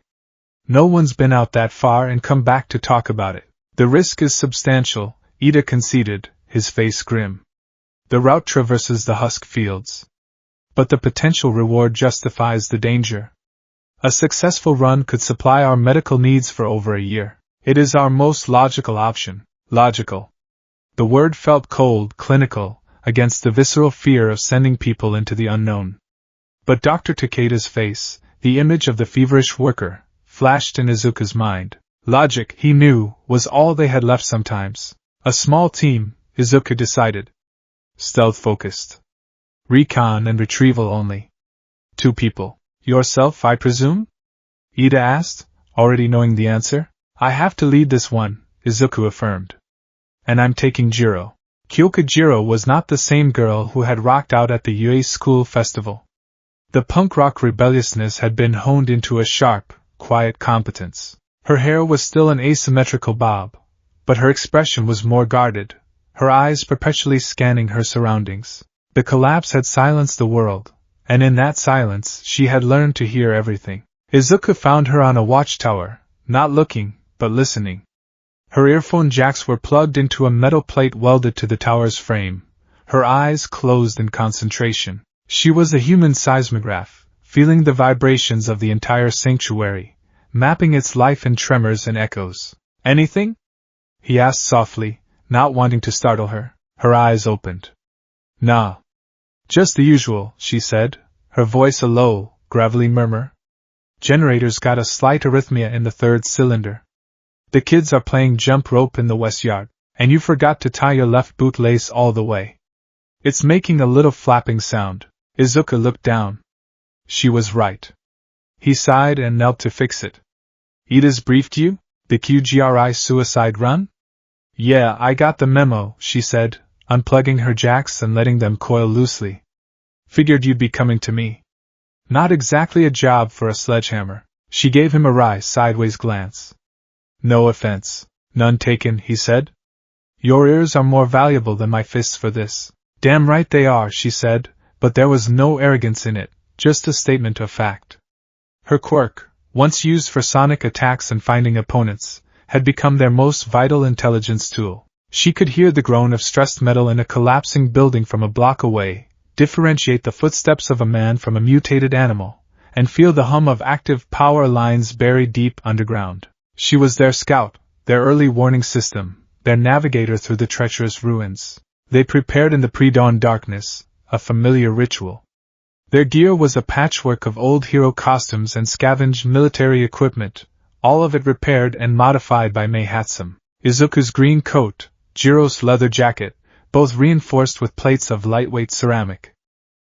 "No one's been out that far and come back to talk about it." "The risk is substantial," Ida conceded, his face grim. "The route traverses the husk fields. But the potential reward justifies the danger. A successful run could supply our medical needs for over a year. It is our most logical option." Logical. The word felt cold, clinical, against the visceral fear of sending people into the unknown. But Dr. Takeda's face, the image of the feverish worker, flashed in Izuku's mind. Logic, he knew, was all they had left sometimes. A small team, Izuku decided. Stealth-focused. Recon and retrieval only. 2 people. "Yourself, I presume?" Ida asked, already knowing the answer. "I have to lead this one," Izuku affirmed. "And I'm taking Jiro." Kyoka Jiro was not the same girl who had rocked out at the UA school festival. The punk rock rebelliousness had been honed into a sharp, quiet competence. Her hair was still an asymmetrical bob, but her expression was more guarded, her eyes perpetually scanning her surroundings. The collapse had silenced the world, and in that silence she had learned to hear everything. Izuku found her on a watchtower, not looking, but listening. Her earphone jacks were plugged into a metal plate welded to the tower's frame, her eyes closed in concentration. She was a human seismograph, feeling the vibrations of the entire sanctuary, mapping its life in tremors and echoes. "Anything?" he asked softly, not wanting to startle her. Her eyes opened. "Nah. Just the usual," she said, her voice a low, gravelly murmur. "Generator's got a slight arrhythmia in the third cylinder. The kids are playing jump rope in the west yard, and you forgot to tie your left bootlace all the way. It's making a little flapping sound." Izuku looked down. She was right. He sighed and knelt to fix it. "Ida's briefed you? The QGRI suicide run?" "Yeah, I got the memo," she said, unplugging her jacks and letting them coil loosely. "Figured you'd be coming to me. Not exactly a job for a sledgehammer." She gave him a wry, sideways glance. "No offense. None taken," he said. "Your ears are more valuable than my fists for this." "Damn right they are," she said, but there was no arrogance in it, just a statement of fact. Her quirk, once used for sonic attacks and finding opponents, had become their most vital intelligence tool. She could hear the groan of stressed metal in a collapsing building from a block away, differentiate the footsteps of a man from a mutated animal, and feel the hum of active power lines buried deep underground. She was their scout, their early warning system, their navigator through the treacherous ruins. They prepared in the pre-dawn darkness, a familiar ritual. Their gear was a patchwork of old hero costumes and scavenged military equipment, all of it repaired and modified by Meihatsum. Izuku's green coat, Jiro's leather jacket, both reinforced with plates of lightweight ceramic.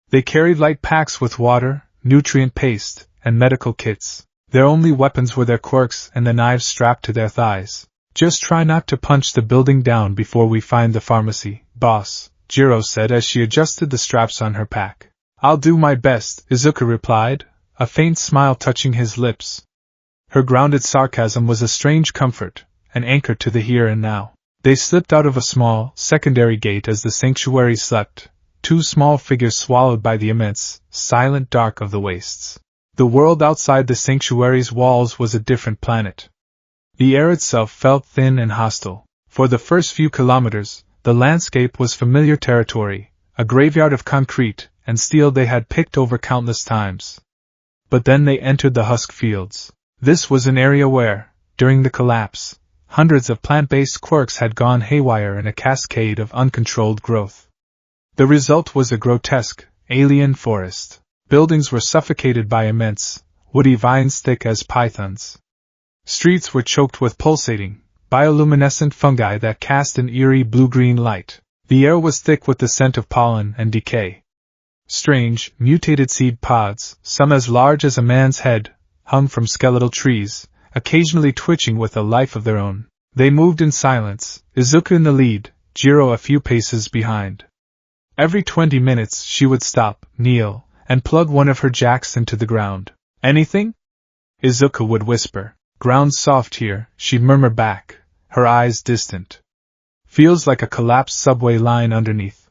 They carried light packs with water, nutrient paste, and medical kits. Their only weapons were their quirks and the knives strapped to their thighs. "Just try not to punch the building down before we find the pharmacy, boss," Jiro said as she adjusted the straps on her pack. "I'll do my best," Izuku replied, a faint smile touching his lips. Her grounded sarcasm was a strange comfort, an anchor to the here and now. They slipped out of a small, secondary gate as the sanctuary slept, two small figures swallowed by the immense, silent dark of the wastes. The world outside the sanctuary's walls was a different planet. The air itself felt thin and hostile. For the first few kilometers, the landscape was familiar territory, a graveyard of concrete and steel they had picked over countless times. But then they entered the husk fields. This was an area where, during the collapse, hundreds of plant-based quirks had gone haywire in a cascade of uncontrolled growth. The result was a grotesque, alien forest. Buildings were suffocated by immense, woody vines thick as pythons. Streets were choked with pulsating, bioluminescent fungi that cast an eerie blue-green light. The air was thick with the scent of pollen and decay. Strange, mutated seed pods, some as large as a man's head, hung from skeletal trees, occasionally twitching with a life of their own. They moved in silence, Izuku in the lead, Jiro a few paces behind. Every 20 minutes she would stop, kneel, and plug one of her jacks into the ground. "Anything?" Izuku would whisper. "Ground soft here," she'd murmur back, her eyes distant. "Feels like a collapsed subway line underneath.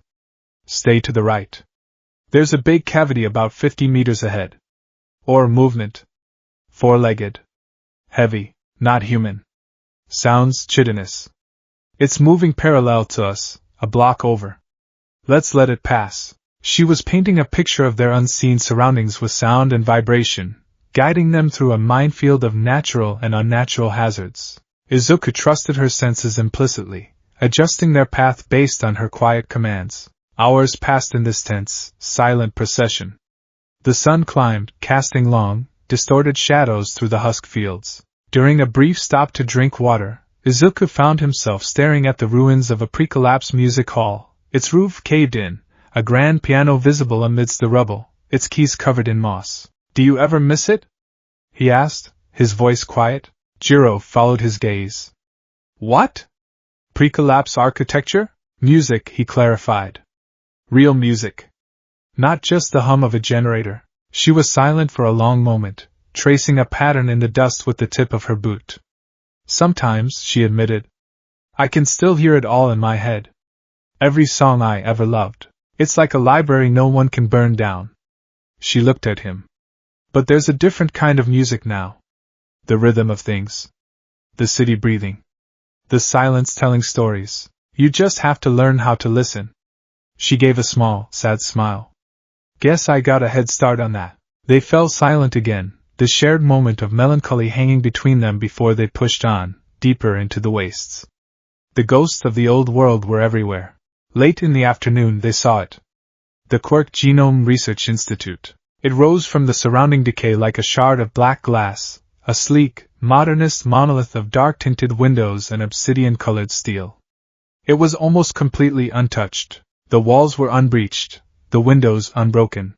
Stay to the right. There's a big cavity about 50 meters ahead. Or movement. Four-legged. Heavy, not human. Sounds chitinous. It's moving parallel to us, a block over. Let's let it pass." She was painting a picture of their unseen surroundings with sound and vibration, guiding them through a minefield of natural and unnatural hazards. Izuku trusted her senses implicitly, adjusting their path based on her quiet commands. Hours passed in this tense, silent procession. The sun climbed, casting long, distorted shadows through the husk fields. During a brief stop to drink water, Izuku found himself staring at the ruins of a pre-collapse music hall, its roof caved in, a grand piano visible amidst the rubble, its keys covered in moss. "Do you ever miss it?" he asked, his voice quiet. Jiro followed his gaze. "What? Pre-collapse architecture?" "Music," he clarified. "Real music. Not just the hum of a generator." She was silent for a long moment, tracing a pattern in the dust with the tip of her boot. "Sometimes," she admitted, "I can still hear it all in my head. Every song I ever loved. It's like a library no one can burn down." She looked at him. But there's a different kind of music now. The rhythm of things. The city breathing. The silence telling stories. You just have to learn how to listen. She gave a small, sad smile. Guess I got a head start on that. They fell silent again, the shared moment of melancholy hanging between them before they pushed on, deeper into the wastes. The ghosts of the old world were everywhere. Late in the afternoon they saw it. The Quirk Genome Research Institute. It rose from the surrounding decay like a shard of black glass, a sleek, modernist monolith of dark-tinted windows and obsidian-colored steel. It was almost completely untouched. The walls were unbreached, the windows unbroken.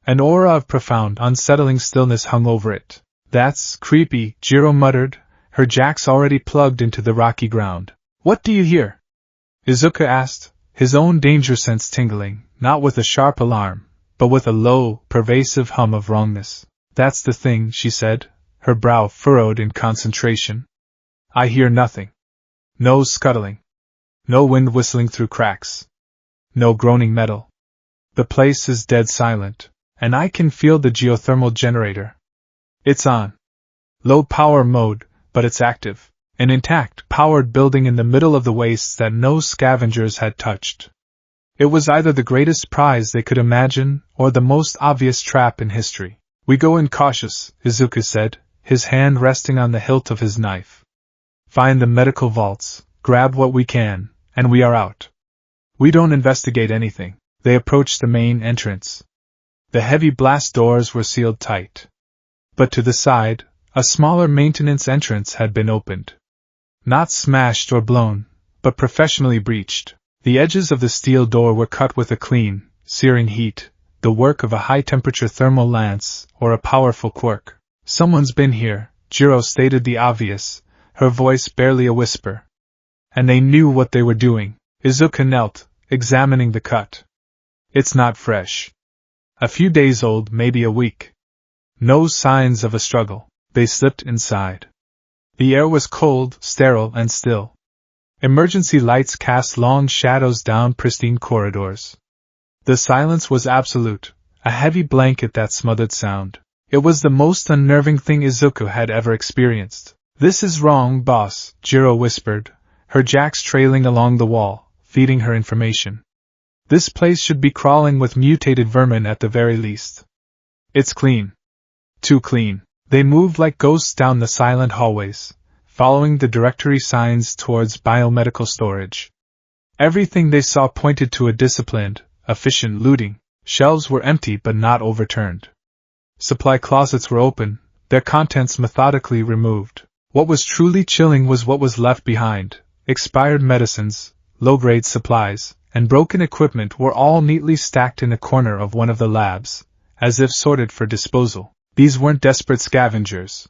An aura of profound, unsettling stillness hung over it. That's creepy, Jiro muttered, her jacks already plugged into the rocky ground. What do you hear? Izuku asked, his own danger sense tingling, not with a sharp alarm, but with a low, pervasive hum of wrongness. That's the thing, she said, her brow furrowed in concentration. I hear nothing. No scuttling. No wind whistling through cracks. No groaning metal. The place is dead silent, and I can feel the geothermal generator. It's on. Low power mode, but it's active. An intact, powered building in the middle of the wastes that no scavengers had touched. It was either the greatest prize they could imagine, or the most obvious trap in history. We go in cautious, Izuku said, his hand resting on the hilt of his knife. Find the medical vaults, grab what we can, and we are out. We don't investigate anything. They approached the main entrance. The heavy blast doors were sealed tight. But to the side, a smaller maintenance entrance had been opened. Not smashed or blown, but professionally breached. The edges of the steel door were cut with a clean, searing heat, the work of a high-temperature thermal lance or a powerful quirk. Someone's been here, Jiro stated the obvious, her voice barely a whisper. And they knew what they were doing. Izuku knelt, examining the cut. It's not fresh. A few days old, maybe a week. No signs of a struggle. They slipped inside. The air was cold, sterile, and still. Emergency lights cast long shadows down pristine corridors. The silence was absolute, a heavy blanket that smothered sound. It was the most unnerving thing Izuku had ever experienced. This is wrong, boss, Jiro whispered, her jacks trailing along the wall, feeding her information. This place should be crawling with mutated vermin at the very least. It's clean. Too clean. They moved like ghosts down the silent hallways, following the directory signs towards biomedical storage. Everything they saw pointed to a disciplined, efficient looting. Shelves were empty but not overturned. Supply closets were open, their contents methodically removed. What was truly chilling was what was left behind. Expired medicines, low-grade supplies, and broken equipment were all neatly stacked in a corner of one of the labs, as if sorted for disposal. These weren't desperate scavengers.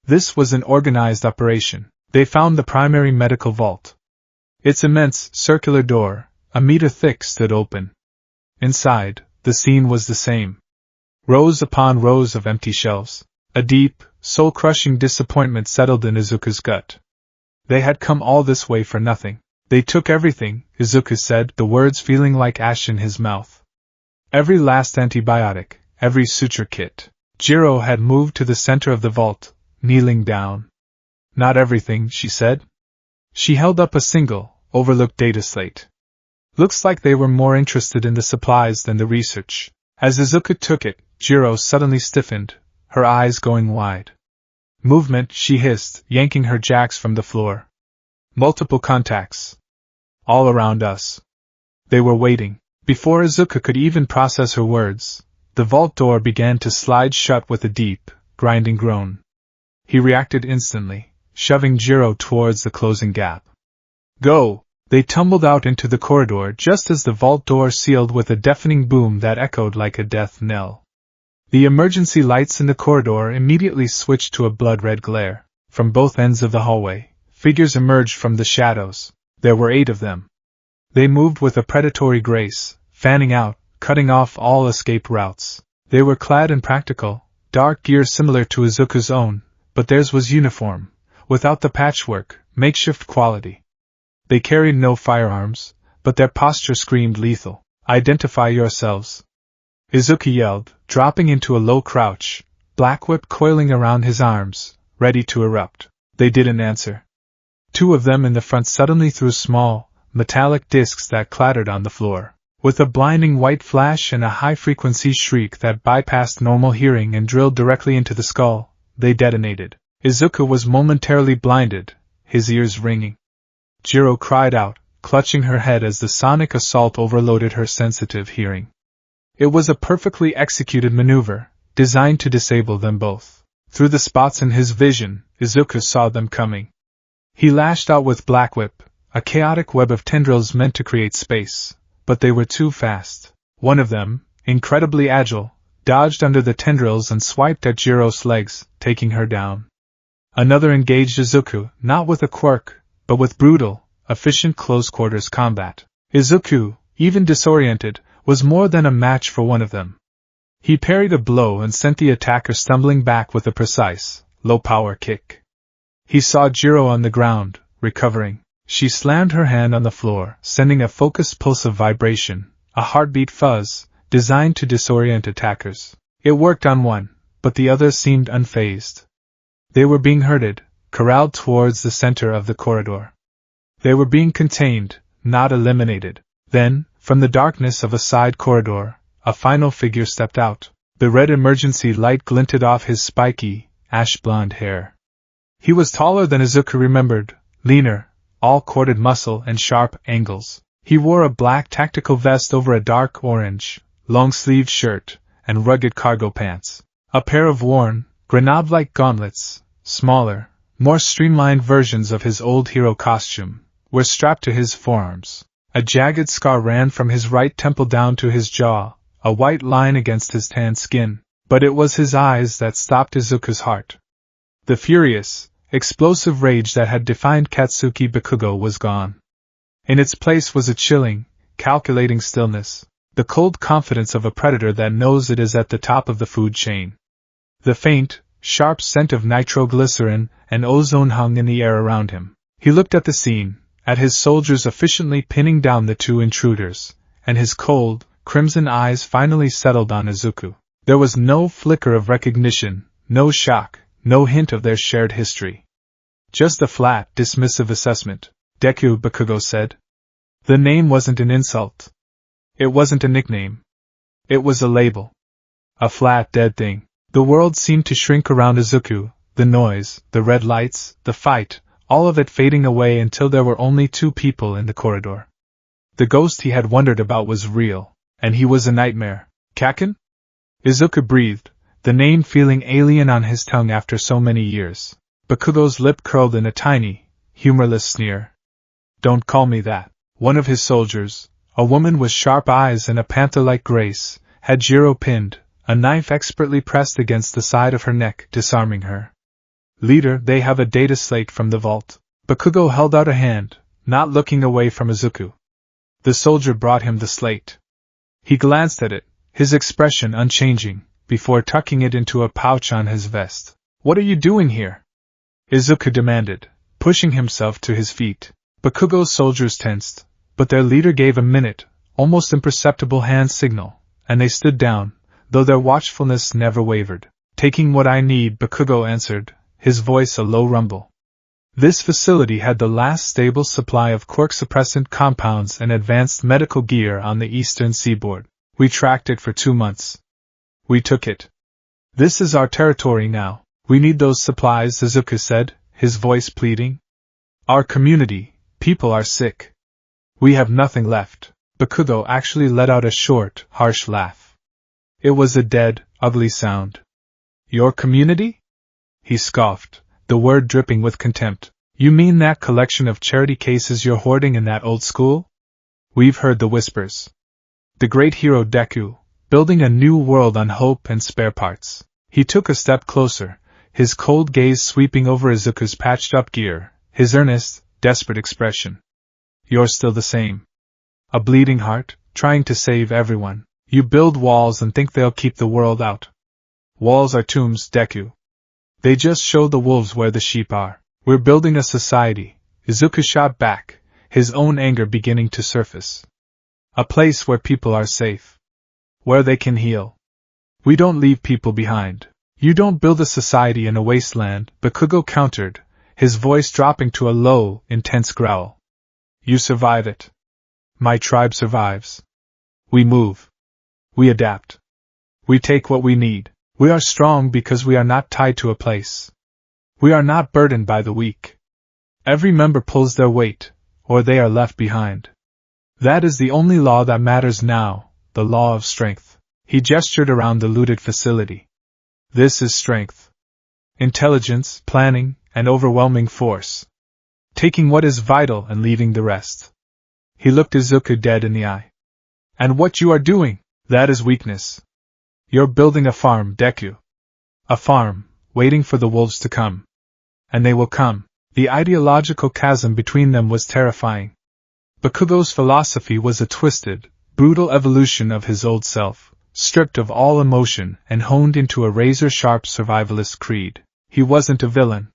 This was an organized operation. They found the primary medical vault. Its immense, circular door, a meter thick, stood open. Inside, the scene was the same. Rows upon rows of empty shelves. A deep, soul-crushing disappointment settled in Izuku's gut. They had come all this way for nothing. They took everything, Izuku said, the words feeling like ash in his mouth. Every last antibiotic, every suture kit. Jiro had moved to the center of the vault, kneeling down. Not everything, she said. She held up a single, overlooked data slate. Looks like they were more interested in the supplies than the research. As Izuku took it, Jiro suddenly stiffened, her eyes going wide. Movement, she hissed, yanking her jacks from the floor. Multiple contacts. All around us. They were waiting. Before Izuku could even process her words, the vault door began to slide shut with a deep, grinding groan. He reacted instantly, shoving Jiro towards the closing gap. Go! They tumbled out into the corridor just as the vault door sealed with a deafening boom that echoed like a death knell. The emergency lights in the corridor immediately switched to a blood-red glare. From both ends of the hallway, figures emerged from the shadows. There were 8 of them. They moved with a predatory grace, fanning out, cutting off all escape routes. They were clad in practical, dark gear similar to Izuku's own, but theirs was uniform, without the patchwork, makeshift quality. They carried no firearms, but their posture screamed lethal. Identify yourselves. Izuku yelled, dropping into a low crouch, black whip coiling around his arms, ready to erupt. They didn't answer. Two of them in the front suddenly threw small, metallic discs that clattered on the floor. With a blinding white flash and a high-frequency shriek that bypassed normal hearing and drilled directly into the skull, they detonated. Izuku was momentarily blinded, his ears ringing. Jiro cried out, clutching her head as the sonic assault overloaded her sensitive hearing. It was a perfectly executed maneuver, designed to disable them both. Through the spots in his vision, Izuku saw them coming. He lashed out with Black Whip, a chaotic web of tendrils meant to create space, but they were too fast. One of them, incredibly agile, dodged under the tendrils and swiped at Jiro's legs, taking her down. Another engaged Izuku, not with a quirk, but with brutal, efficient close-quarters combat. Izuku, even disoriented, was more than a match for one of them. He parried a blow and sent the attacker stumbling back with a precise, low-power kick. He saw Jiro on the ground, recovering. She slammed her hand on the floor, sending a focused pulse of vibration, a heartbeat fuzz, designed to disorient attackers. It worked on one, but the others seemed unfazed. They were being herded, corralled towards the center of the corridor. They were being contained, not eliminated. Then, from the darkness of a side corridor, a final figure stepped out. The red emergency light glinted off his spiky, ash-blonde hair. He was taller than Izuku remembered, leaner, all corded muscle and sharp angles. He wore a black tactical vest over a dark orange, long-sleeved shirt, and rugged cargo pants. A pair of worn, grenade-like gauntlets, smaller, more streamlined versions of his old hero costume, were strapped to his forearms. A jagged scar ran from his right temple down to his jaw, a white line against his tan skin, but it was his eyes that stopped Izuku's heart. The furious, explosive rage that had defined Katsuki Bakugo was gone. In its place was a chilling, calculating stillness, the cold confidence of a predator that knows it is at the top of the food chain. The faint, sharp scent of nitroglycerin and ozone hung in the air around him. He looked at the scene, at his soldiers efficiently pinning down the two intruders, and his cold, crimson eyes finally settled on Izuku. There was no flicker of recognition, no shock, no hint of their shared history. Just a flat, dismissive assessment. Deku, Bakugo said. The name wasn't an insult. It wasn't a nickname. It was a label. A flat, dead thing. The world seemed to shrink around Izuku, the noise, the red lights, the fight, all of it fading away until there were only two people in the corridor. The ghost he had wondered about was real, and he was a nightmare. Kaken? Izuku breathed, the name feeling alien on his tongue after so many years. Bakugo's lip curled in a tiny, humorless sneer. Don't call me that. One of his soldiers, a woman with sharp eyes and a panther-like grace, had Jiro pinned, a knife expertly pressed against the side of her neck, disarming her. Leader, they have a data slate from the vault. Bakugo held out a hand, not looking away from Izuku. The soldier brought him the slate. He glanced at it, his expression unchanging, before tucking it into a pouch on his vest. What are you doing here? Izuku demanded, pushing himself to his feet. Bakugo's soldiers tensed, but their leader gave a minute, almost imperceptible hand signal, and they stood down, though their watchfulness never wavered. Taking what I need, Bakugo answered, his voice a low rumble. This facility had the last stable supply of quirk-suppressant compounds and advanced medical gear on the eastern seaboard. We tracked it for 2 months. We took it. This is our territory now. We need those supplies, Izuku said, his voice pleading. Our community, people are sick. We have nothing left. Bakugo actually let out a short, harsh laugh. It was a dead, ugly sound. Your community? He scoffed, the word dripping with contempt. You mean that collection of charity cases you're hoarding in that old school? We've heard the whispers. The great hero Deku, building a new world on hope and spare parts. He took a step closer, his cold gaze sweeping over Izuku's patched-up gear, his earnest, desperate expression. You're still the same. A bleeding heart, trying to save everyone. You build walls and think they'll keep the world out. Walls are tombs, Deku. They just show the wolves where the sheep are. We're building a society, Izuku shot back, his own anger beginning to surface. A place where people are safe. where they can heal. We don't leave people behind. You don't build a society in a wasteland, Bakugo countered, his voice dropping to a low, intense growl. You survive it. My tribe survives. We move. We adapt. We take what we need. We are strong because we are not tied to a place. We are not burdened by the weak. Every member pulls their weight, or they are left behind. That is the only law that matters now, the law of strength. He gestured around the looted facility. This is strength. Intelligence, planning, and overwhelming force. Taking what is vital and leaving the rest. He looked Izuku dead in the eye. And what you are doing, that is weakness. You're building a farm, Deku. A farm, waiting for the wolves to come. And they will come. The ideological chasm between them was terrifying. Bakugo's philosophy was a twisted, brutal evolution of his old self, stripped of all emotion and honed into a razor-sharp survivalist creed. He wasn't a villain.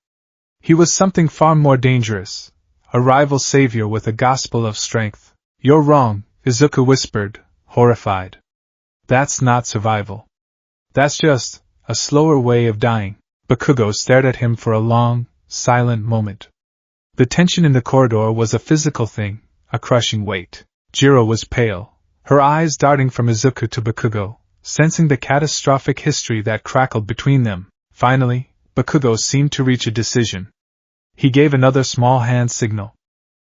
He was something far more dangerous, a rival savior with a gospel of strength. You're wrong, Izuku whispered, horrified. That's not survival. That's just a slower way of dying. Bakugo stared at him for a long, silent moment. The tension in the corridor was a physical thing, a crushing weight. Jiro was pale, her eyes darting from Izuku to Bakugo, sensing the catastrophic history that crackled between them. Finally, Bakugo seemed to reach a decision. He gave another small hand signal.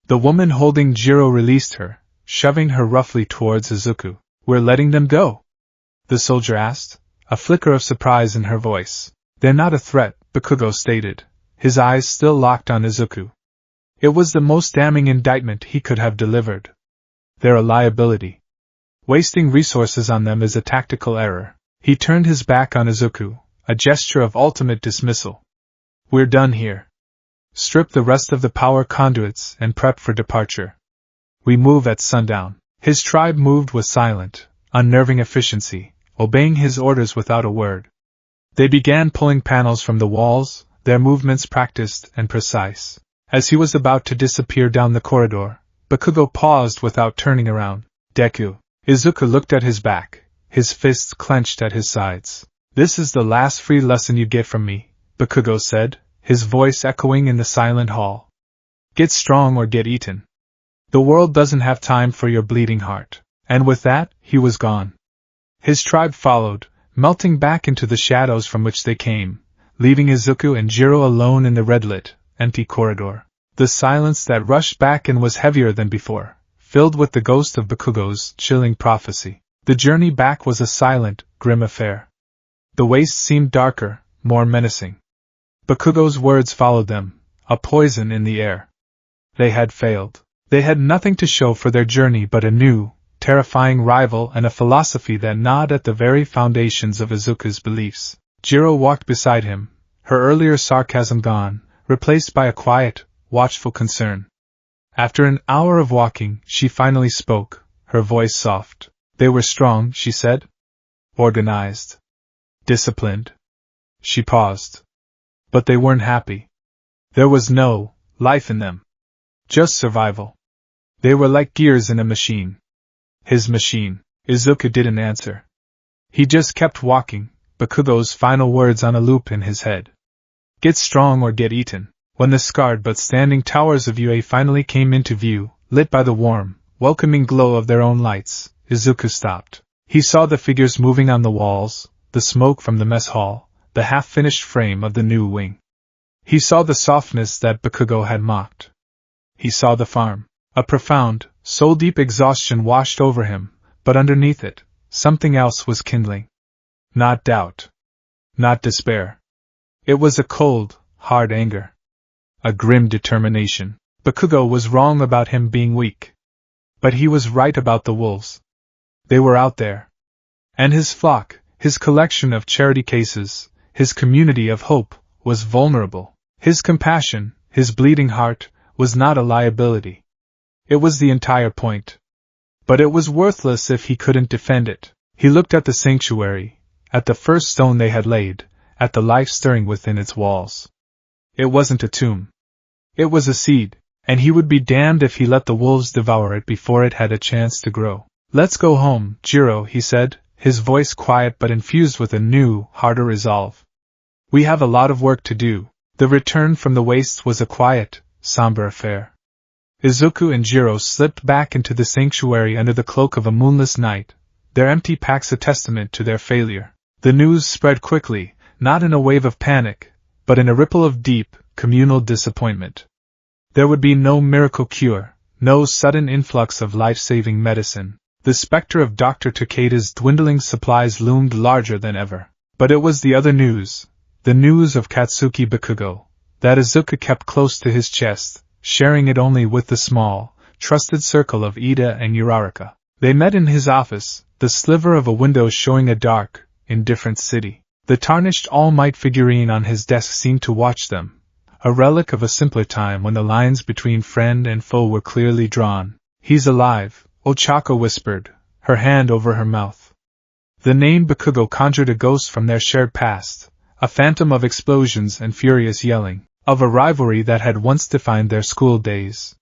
The woman holding Jiro released her, shoving her roughly towards Izuku. We're letting them go? The soldier asked, a flicker of surprise in her voice. They're not a threat, Bakugo stated, his eyes still locked on Izuku. It was the most damning indictment he could have delivered. They're a liability. Wasting resources on them is a tactical error. He turned his back on Izuku, a gesture of ultimate dismissal. We're done here. Strip the rest of the power conduits and prep for departure. We move at sundown. His tribe moved with silent, unnerving efficiency, obeying his orders without a word. They began pulling panels from the walls, their movements practiced and precise. As he was about to disappear down the corridor, Bakugo paused without turning around. Deku. Izuku looked at his back, his fists clenched at his sides. This is the last free lesson you get from me, Bakugo said, his voice echoing in the silent hall. Get strong or get eaten. The world doesn't have time for your bleeding heart. And with that, he was gone. His tribe followed, melting back into the shadows from which they came, leaving Izuku and Jiro alone in the red-lit, empty corridor. The silence that rushed back in was heavier than before, filled with the ghost of Bakugo's chilling prophecy. The journey back was a silent, grim affair. The waste seemed darker, more menacing. Bakugo's words followed them, a poison in the air. They had failed. They had nothing to show for their journey but a new, terrifying rival and a philosophy that gnawed at the very foundations of Izuku's beliefs. Jiro walked beside him, her earlier sarcasm gone, replaced by a quiet, watchful concern. After an hour of walking, she finally spoke, her voice soft. They were strong, she said. Organized. Disciplined. She paused. But they weren't happy. There was no life in them. Just survival. They were like gears in a machine. His machine. Izuku didn't answer. He just kept walking, Bakugo's final words on a loop in his head. Get strong or get eaten. When the scarred but standing towers of UA finally came into view, lit by the warm, welcoming glow of their own lights, Izuku stopped. He saw the figures moving on the walls, the smoke from the mess hall, the half-finished frame of the new wing. He saw the softness that Bakugo had mocked. He saw the farm. A profound, soul-deep exhaustion washed over him, but underneath it, something else was kindling. Not doubt. Not despair. It was a cold, hard anger. A grim determination. Bakugo was wrong about him being weak. But he was right about the wolves. They were out there. And his flock, his collection of charity cases, his community of hope, was vulnerable. His compassion, his bleeding heart, was not a liability. It was the entire point. But it was worthless if he couldn't defend it. He looked at the sanctuary, at the first stone they had laid, at the life stirring within its walls. It wasn't a tomb. It was a seed, and he would be damned if he let the wolves devour it before it had a chance to grow. Let's go home, Jiro, he said, his voice quiet but infused with a new, harder resolve. "We have a lot of work to do." The return from the wastes was a quiet, somber affair. Izuku and Jiro slipped back into the sanctuary under the cloak of a moonless night, their empty packs a testament to their failure. The news spread quickly, not in a wave of panic, but in a ripple of deep, communal disappointment. There would be no miracle cure, no sudden influx of life-saving medicine. The specter of Dr. Takeda's dwindling supplies loomed larger than ever. But it was the other news, the news of Katsuki Bakugo, that Izuku kept close to his chest, sharing it only with the small, trusted circle of Ida and Uraraka. They met in his office, the sliver of a window showing a dark, indifferent city. The tarnished All Might figurine on his desk seemed to watch them, a relic of a simpler time when the lines between friend and foe were clearly drawn. "He's alive," Ochako whispered, her hand over her mouth. The name Bakugo conjured a ghost from their shared past, a phantom of explosions and furious yelling, of a rivalry that had once defined their school days.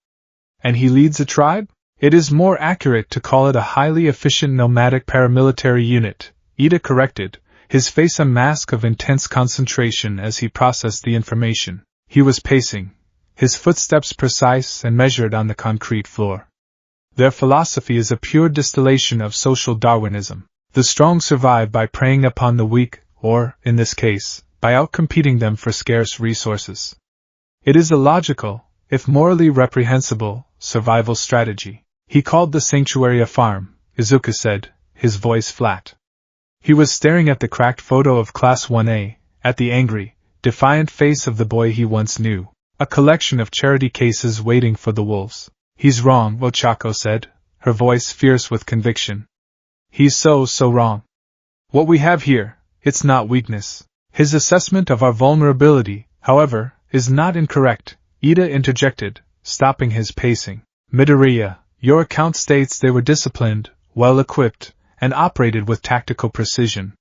"And he leads a tribe? It is more accurate to call it a highly efficient nomadic paramilitary unit," Ida corrected, his face a mask of intense concentration as he processed the information. He was pacing, his footsteps precise and measured on the concrete floor. "Their philosophy is a pure distillation of social Darwinism. The strong survive by preying upon the weak, or, in this case, by outcompeting them for scarce resources. It is a logical, if morally reprehensible, survival strategy." "He called the sanctuary a farm," Izuku said, his voice flat. He was staring at the cracked photo of Class 1A, at the angry, defiant face of the boy he once knew, a collection of charity cases waiting for the wolves. "He's wrong," Ochako said, her voice fierce with conviction. "He's so wrong. What we have here, it's not weakness. His assessment of our vulnerability, however, is not incorrect," Ida interjected, stopping his pacing. "Midoriya, your account states they were disciplined, well-equipped, and operated with tactical precision.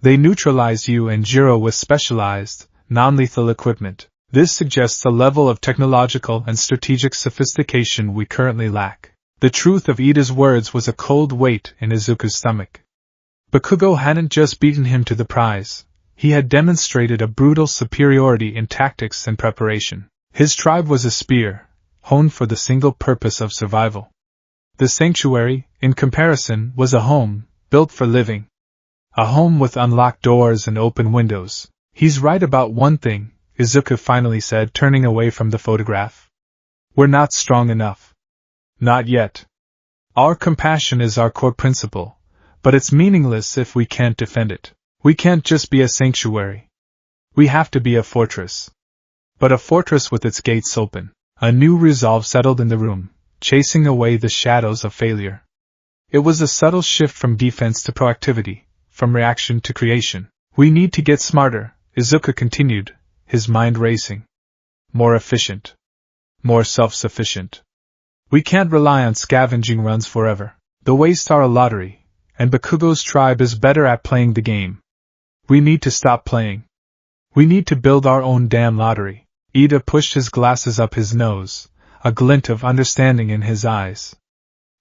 They neutralized you and Jiro with specialized, non-lethal equipment. This suggests a level of technological and strategic sophistication we currently lack." The truth of Ida's words was a cold weight in Izuku's stomach. Bakugo hadn't just beaten him to the prize, he had demonstrated a brutal superiority in tactics and preparation. His tribe was a spear, honed for the single purpose of survival. The sanctuary, in comparison, was a home, built for living. A home with unlocked doors and open windows. "He's right about one thing," Izuku finally said, turning away from the photograph. "We're not strong enough. Not yet. Our compassion is our core principle, but it's meaningless if we can't defend it. We can't just be a sanctuary. We have to be a fortress. But a fortress with its gates open." A new resolve settled in the room, chasing away the shadows of failure. It was a subtle shift from defense to proactivity, from reaction to creation. "We need to get smarter," Izuku continued, his mind racing. "More efficient. More self-sufficient. We can't rely on scavenging runs forever. The wastes are a lottery, and Bakugo's tribe is better at playing the game. We need to stop playing. We need to build our own damn lottery." Ida pushed his glasses up his nose, a glint of understanding in his eyes.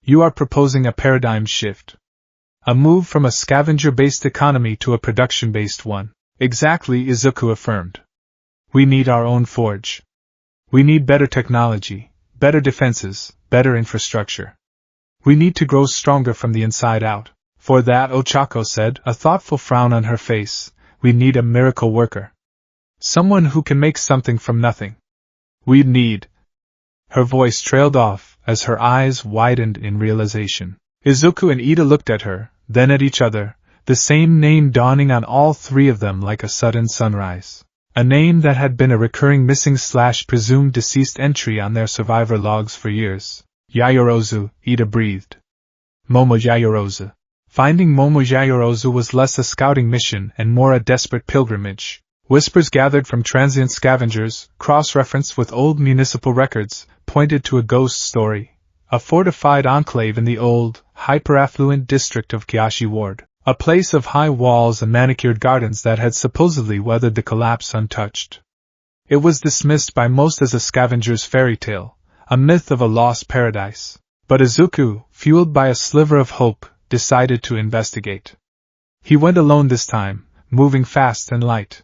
"You are proposing a paradigm shift. A move from a scavenger-based economy to a production-based one." "Exactly," Izuku affirmed. "We need our own forge. We need better technology, better defenses, better infrastructure. We need to grow stronger from the inside out. For that," Ochako said, a thoughtful frown on her face, "we need a miracle worker. Someone who can make something from nothing. We need—" Her voice trailed off as her eyes widened in realization. Izuku and Ida looked at her, then at each other, the same name dawning on all three of them like a sudden sunrise. A name that had been a recurring missing/presumed deceased entry on their survivor logs for years. "Yayorozu," Ida breathed. "Momo Yayorozu." Finding Momo Yayorozu was less a scouting mission and more a desperate pilgrimage. Whispers gathered from transient scavengers, cross-referenced with old municipal records, pointed to a ghost story, a fortified enclave in the old, hyper-affluent district of Kyoshi Ward, a place of high walls and manicured gardens that had supposedly weathered the collapse untouched. It was dismissed by most as a scavenger's fairy tale, a myth of a lost paradise. But Izuku, fueled by a sliver of hope, decided to investigate. He went alone this time, moving fast and light.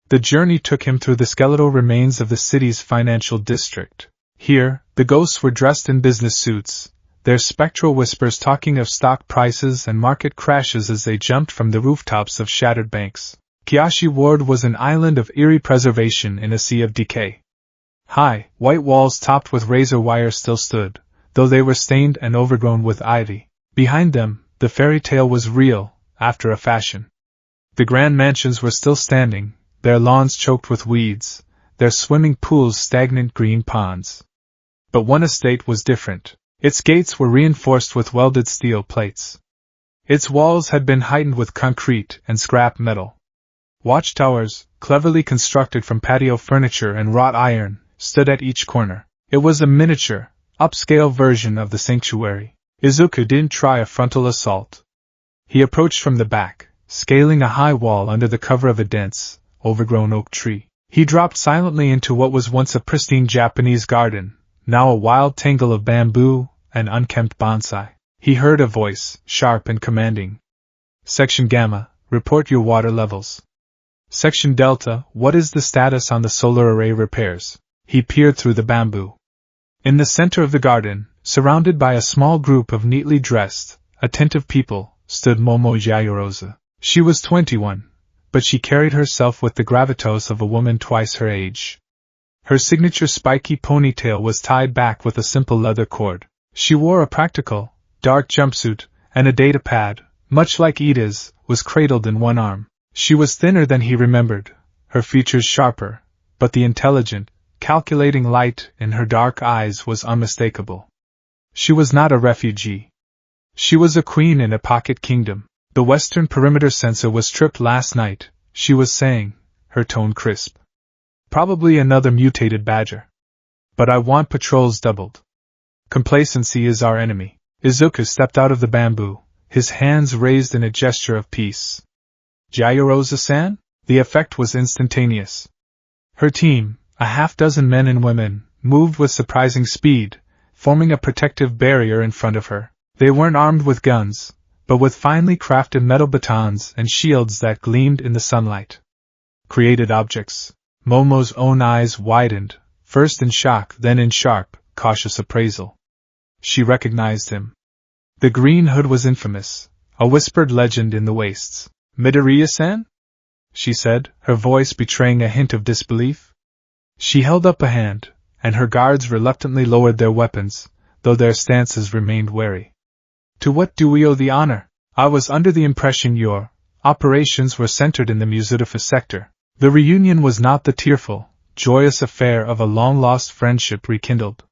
The journey took him through the skeletal remains of the city's financial district. Here, the ghosts were dressed in business suits, their spectral whispers talking of stock prices and market crashes as they jumped from the rooftops of shattered banks. Kiashi Ward was an island of eerie preservation in a sea of decay. High, white walls topped with razor wire still stood, though they were stained and overgrown with ivy. Behind them, the fairy tale was real, after a fashion. The grand mansions were still standing, their lawns choked with weeds, their swimming pools stagnant green ponds. But one estate was different. Its gates were reinforced with welded steel plates. Its walls had been heightened with concrete and scrap metal. Watchtowers, cleverly constructed from patio furniture and wrought iron, stood at each corner. It was a miniature, upscale version of the sanctuary. Izuku didn't try a frontal assault. He approached from the back, scaling a high wall under the cover of a dense, overgrown oak tree. He dropped silently into what was once a pristine Japanese garden, now a wild tangle of bamboo and unkempt bonsai. He heard a voice, sharp and commanding. Section Gamma, report your water levels. Section Delta, what is the status on the solar array repairs? He peered through the bamboo. In the center of the garden, surrounded by a small group of neatly dressed, attentive people, stood Momo Yaoyorozu. She was 21, but she carried herself with the gravitas of a woman twice her age. Her signature spiky ponytail was tied back with a simple leather cord. She wore a practical, dark jumpsuit, and a data pad, much like Ida's, was cradled in one arm. She was thinner than he remembered, her features sharper, but the intelligent, calculating light in her dark eyes was unmistakable. She was not a refugee. She was a queen in a pocket kingdom. The western perimeter sensor was tripped last night, she was saying, her tone crisp. Probably another mutated badger. But I want patrols doubled. Complacency is our enemy. Izuku stepped out of the bamboo, his hands raised in a gesture of peace. Yaoyorozu-san? The effect was instantaneous. Her team, a half-dozen men and women, moved with surprising speed, forming a protective barrier in front of her. They weren't armed with guns, but with finely crafted metal batons and shields that gleamed in the sunlight. Created objects. Momo's own eyes widened, first in shock, then in sharp, cautious appraisal. She recognized him. The green hood was infamous, a whispered legend in the wastes. Midoriya-san? She said, her voice betraying a hint of disbelief. She held up a hand, and her guards reluctantly lowered their weapons, though their stances remained wary. To what do we owe the honor? I was under the impression your operations were centered in the Muzutafa sector. The reunion was not the tearful, joyous affair of a long-lost friendship rekindled.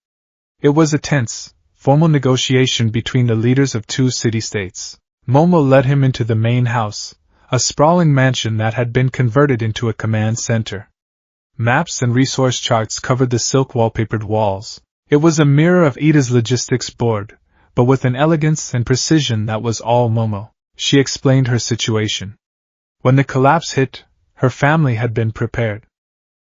It was a tense, formal negotiation between the leaders of two city-states. Momo led him into the main house, a sprawling mansion that had been converted into a command center. Maps and resource charts covered the silk wallpapered walls. It was a mirror of Ida's logistics board, but with an elegance and precision that was all Momo. She explained her situation. When the collapse hit, her family had been prepared.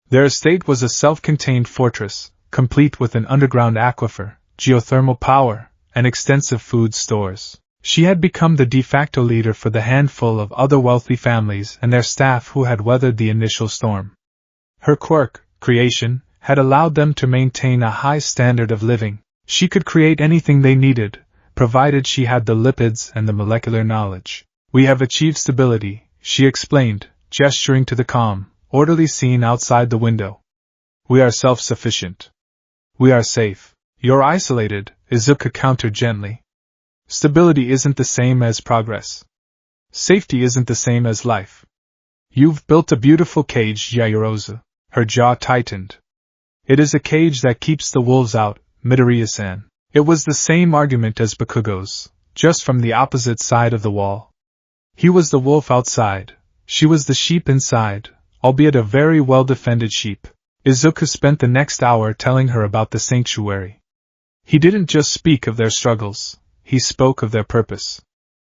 Their estate was a self-contained fortress, complete with an underground aquifer, geothermal power, and extensive food stores. She had become the de facto leader for the handful of other wealthy families and their staff who had weathered the initial storm. Her quirk, creation, had allowed them to maintain a high standard of living. She could create anything they needed, provided she had the lipids and the molecular knowledge. We have achieved stability, she explained, gesturing to the calm, orderly scene outside the window. We are self-sufficient. We are safe. You're isolated, Izuku countered gently. Stability isn't the same as progress. Safety isn't the same as life. You've built a beautiful cage, Yaoyorozu. Her jaw tightened. It is a cage that keeps the wolves out, Midoriya-san. It was the same argument as Bakugo's, just from the opposite side of the wall. He was the wolf outside, she was the sheep inside, albeit a very well-defended sheep. Izuku spent the next hour telling her about the sanctuary. He didn't just speak of their struggles, he spoke of their purpose.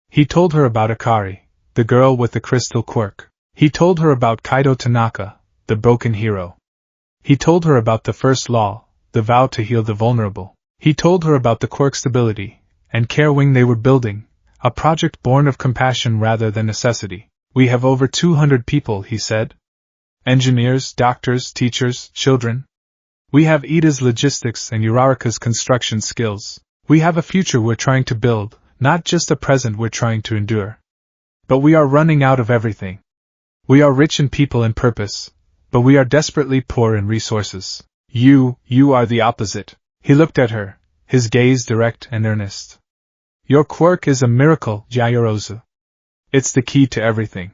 He told her about Akari, the girl with the crystal quirk. He told her about Kaido Tanaka, the broken hero. He told her about the first law, the vow to heal the vulnerable. He told her about the quirk stability and care wing they were building, a project born of compassion rather than necessity. We have over 200 people, he said. Engineers, doctors, teachers, children. We have Ida's logistics and Uraraka's construction skills. We have a future we're trying to build, not just a present we're trying to endure. But we are running out of everything. We are rich in people and purpose, but we are desperately poor in resources. You are the opposite. He looked at her, his gaze direct and earnest. Your quirk is a miracle, Yaoyorozu. It's the key to everything.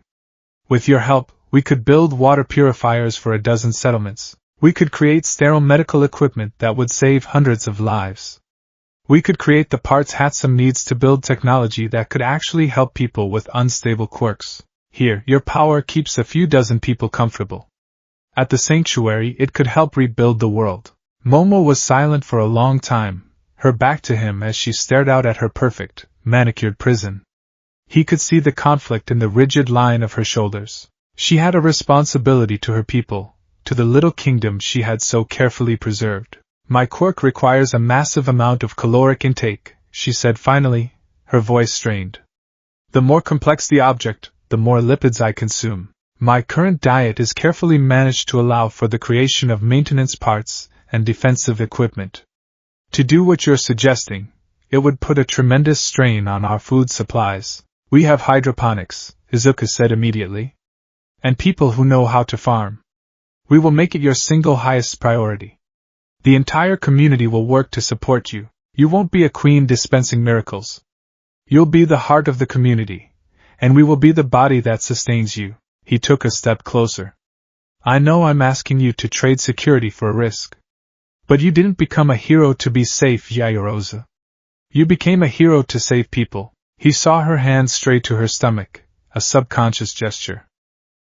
With your help, we could build water purifiers for a dozen settlements. We could create sterile medical equipment that would save hundreds of lives. We could create the parts Hatsum needs to build technology that could actually help people with unstable quirks. Here, your power keeps a few dozen people comfortable. At the sanctuary, it could help rebuild the world. Momo was silent for a long time, her back to him as she stared out at her perfect, manicured prison. He could see the conflict in the rigid line of her shoulders. She had a responsibility to her people, to the little kingdom she had so carefully preserved. My quirk requires a massive amount of caloric intake, she said finally, her voice strained. The more complex the object, the more lipids I consume. My current diet is carefully managed to allow for the creation of maintenance parts and defensive equipment. To do what you're suggesting, it would put a tremendous strain on our food supplies. We have hydroponics, Izuka said immediately. And people who know how to farm. We will make it your single highest priority. The entire community will work to support you. You won't be a queen dispensing miracles. You'll be the heart of the community, and we will be the body that sustains you. He took a step closer. I know I'm asking you to trade security for a risk. But you didn't become a hero to be safe, Yaoyorozu. You became a hero to save people. He saw her hand stray to her stomach, a subconscious gesture.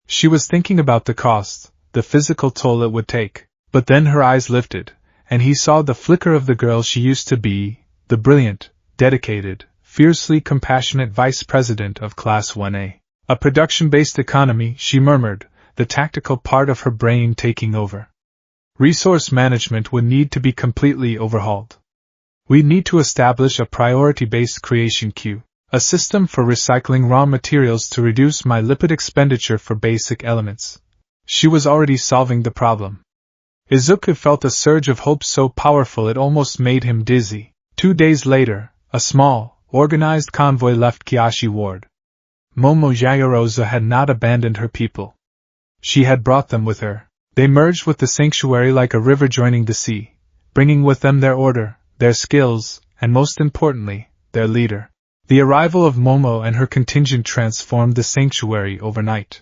She was thinking about the cost, the physical toll it would take, but then her eyes lifted, and he saw the flicker of the girl she used to be, the brilliant, dedicated, fiercely compassionate vice president of Class 1A. A production-based economy, she murmured, the tactical part of her brain taking over. Resource management would need to be completely overhauled. We need to establish a priority-based creation queue, a system for recycling raw materials to reduce my lipid expenditure for basic elements. She was already solving the problem. Izuku felt a surge of hope so powerful it almost made him dizzy. 2 days later, a small, organized convoy left Kiashi Ward. Momo Yaoyorozu had not abandoned her people. She had brought them with her. They merged with the sanctuary like a river joining the sea, bringing with them their order, their skills, and most importantly, their leader. The arrival of Momo and her contingent transformed the sanctuary overnight.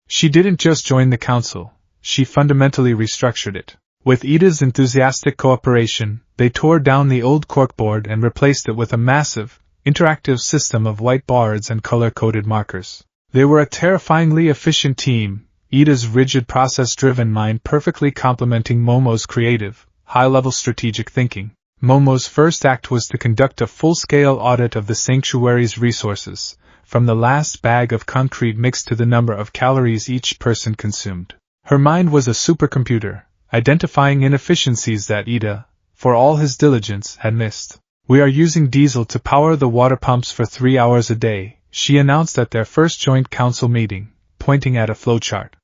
She didn't just join the council, she fundamentally restructured it. With Ida's enthusiastic cooperation, they tore down the old corkboard and replaced it with a massive, interactive system of white boards and color-coded markers. They were a terrifyingly efficient team, Ida's rigid process-driven mind perfectly complementing Momo's creative, high-level strategic thinking. Momo's first act was to conduct a full-scale audit of the sanctuary's resources, from the last bag of concrete mix to the number of calories each person consumed. Her mind was a supercomputer, identifying inefficiencies that Ida, for all his diligence, had missed. We are using diesel to power the water pumps for 3 hours a day, she announced at their first joint council meeting, pointing at a flowchart.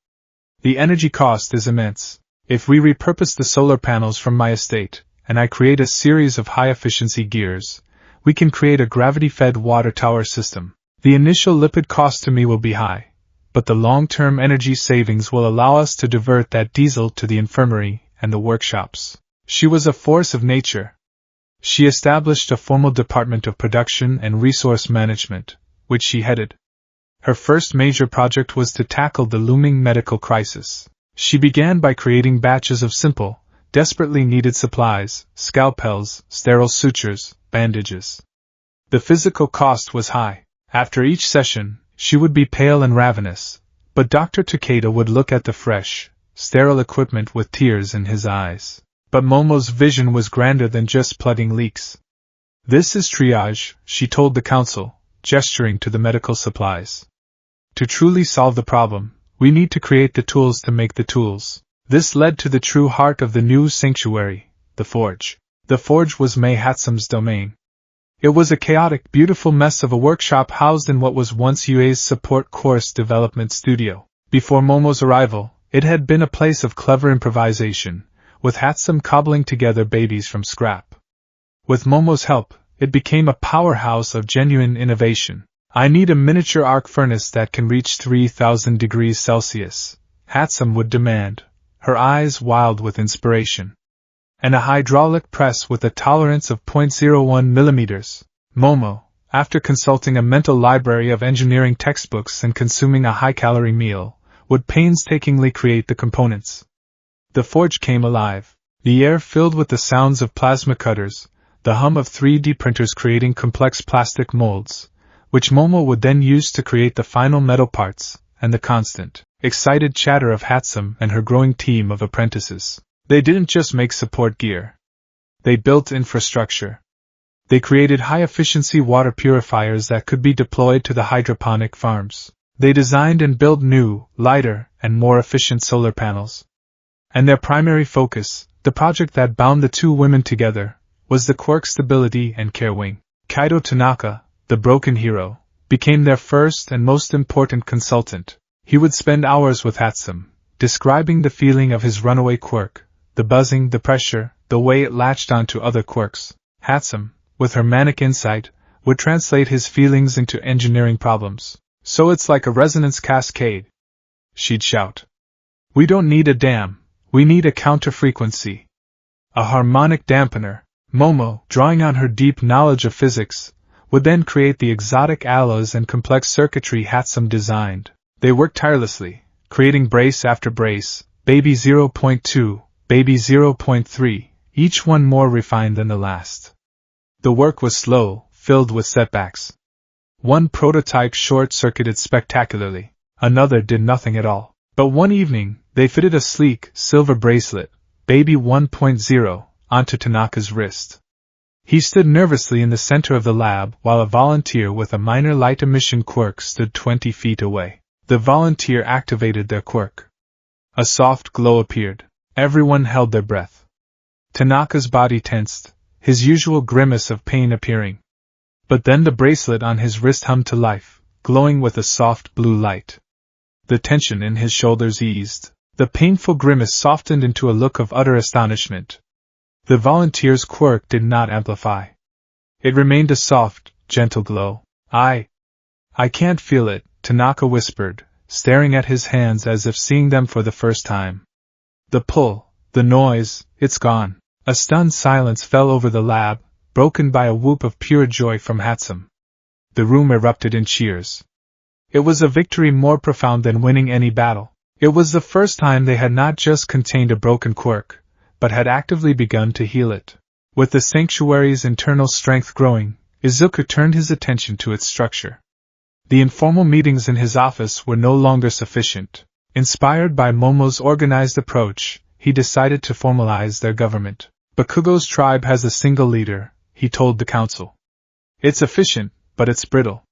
The energy cost is immense. If we repurpose the solar panels from my estate, and I create a series of high-efficiency gears, we can create a gravity-fed water tower system. The initial lipid cost to me will be high, but the long-term energy savings will allow us to divert that diesel to the infirmary and the workshops. She was a force of nature. She established a formal department of production and resource management, which she headed. Her first major project was to tackle the looming medical crisis. She began by creating batches of simple, desperately needed supplies, scalpels, sterile sutures, bandages. The physical cost was high. After each session, she would be pale and ravenous, but Dr. Takeda would look at the fresh, sterile equipment with tears in his eyes. But Momo's vision was grander than just plugging leaks. This is triage, she told the council, gesturing to the medical supplies. To truly solve the problem, we need to create the tools to make the tools. This led to the true heart of the new sanctuary, the forge. The forge was Mei Hatsum's domain. It was a chaotic, beautiful mess of a workshop housed in what was once UA's support course development studio. Before Momo's arrival, it had been a place of clever improvisation, with Hatsum cobbling together babies from scrap. With Momo's help, it became a powerhouse of genuine innovation. "I need a miniature arc furnace that can reach 3,000 degrees Celsius, Hatsum would demand, her eyes wild with inspiration. "And a hydraulic press with a tolerance of 0.01 millimeters. Momo, after consulting a mental library of engineering textbooks and consuming a high-calorie meal, would painstakingly create the components. The forge came alive, the air filled with the sounds of plasma cutters, the hum of 3D printers creating complex plastic molds, which Momo would then use to create the final metal parts, and the constant, excited chatter of Hatsum and her growing team of apprentices. They didn't just make support gear. They built infrastructure. They created high-efficiency water purifiers that could be deployed to the hydroponic farms. They designed and built new, lighter, and more efficient solar panels. And their primary focus, the project that bound the two women together, was the Quirk Stability and Care Wing. Kaido Tanaka, the broken hero, became their first and most important consultant. He would spend hours with Hatsum, describing the feeling of his runaway quirk, the buzzing, the pressure, the way it latched onto other quirks. Hatsum, with her manic insight, would translate his feelings into engineering problems. "So it's like a resonance cascade," she'd shout. "We don't need a dam, we need a counter-frequency. A harmonic dampener." Momo, drawing on her deep knowledge of physics, would then create the exotic alloys and complex circuitry Hatsum designed. They worked tirelessly, creating brace after brace, baby 0.2, baby 0.3, each one more refined than the last. The work was slow, filled with setbacks. One prototype short-circuited spectacularly, another did nothing at all. But one evening, they fitted a sleek, silver bracelet, baby 1.0, onto Tanaka's wrist. He stood nervously in the center of the lab while a volunteer with a minor light emission quirk stood 20 feet away. The volunteer activated their quirk. A soft glow appeared. Everyone held their breath. Tanaka's body tensed, his usual grimace of pain appearing. But then the bracelet on his wrist hummed to life, glowing with a soft blue light. The tension in his shoulders eased. The painful grimace softened into a look of utter astonishment. The volunteer's quirk did not amplify. It remained a soft, gentle glow. I can't feel it," Tanaka whispered, staring at his hands as if seeing them for the first time. "The pull, the noise, it's gone." A stunned silence fell over the lab, broken by a whoop of pure joy from Hatsum. The room erupted in cheers. It was a victory more profound than winning any battle. It was the first time they had not just contained a broken quirk, but had actively begun to heal it. With the sanctuary's internal strength growing, Izuku turned his attention to its structure. The informal meetings in his office were no longer sufficient. Inspired by Momo's organized approach, he decided to formalize their government. "Bakugo's tribe has a single leader," he told the council. "It's efficient, but it's brittle.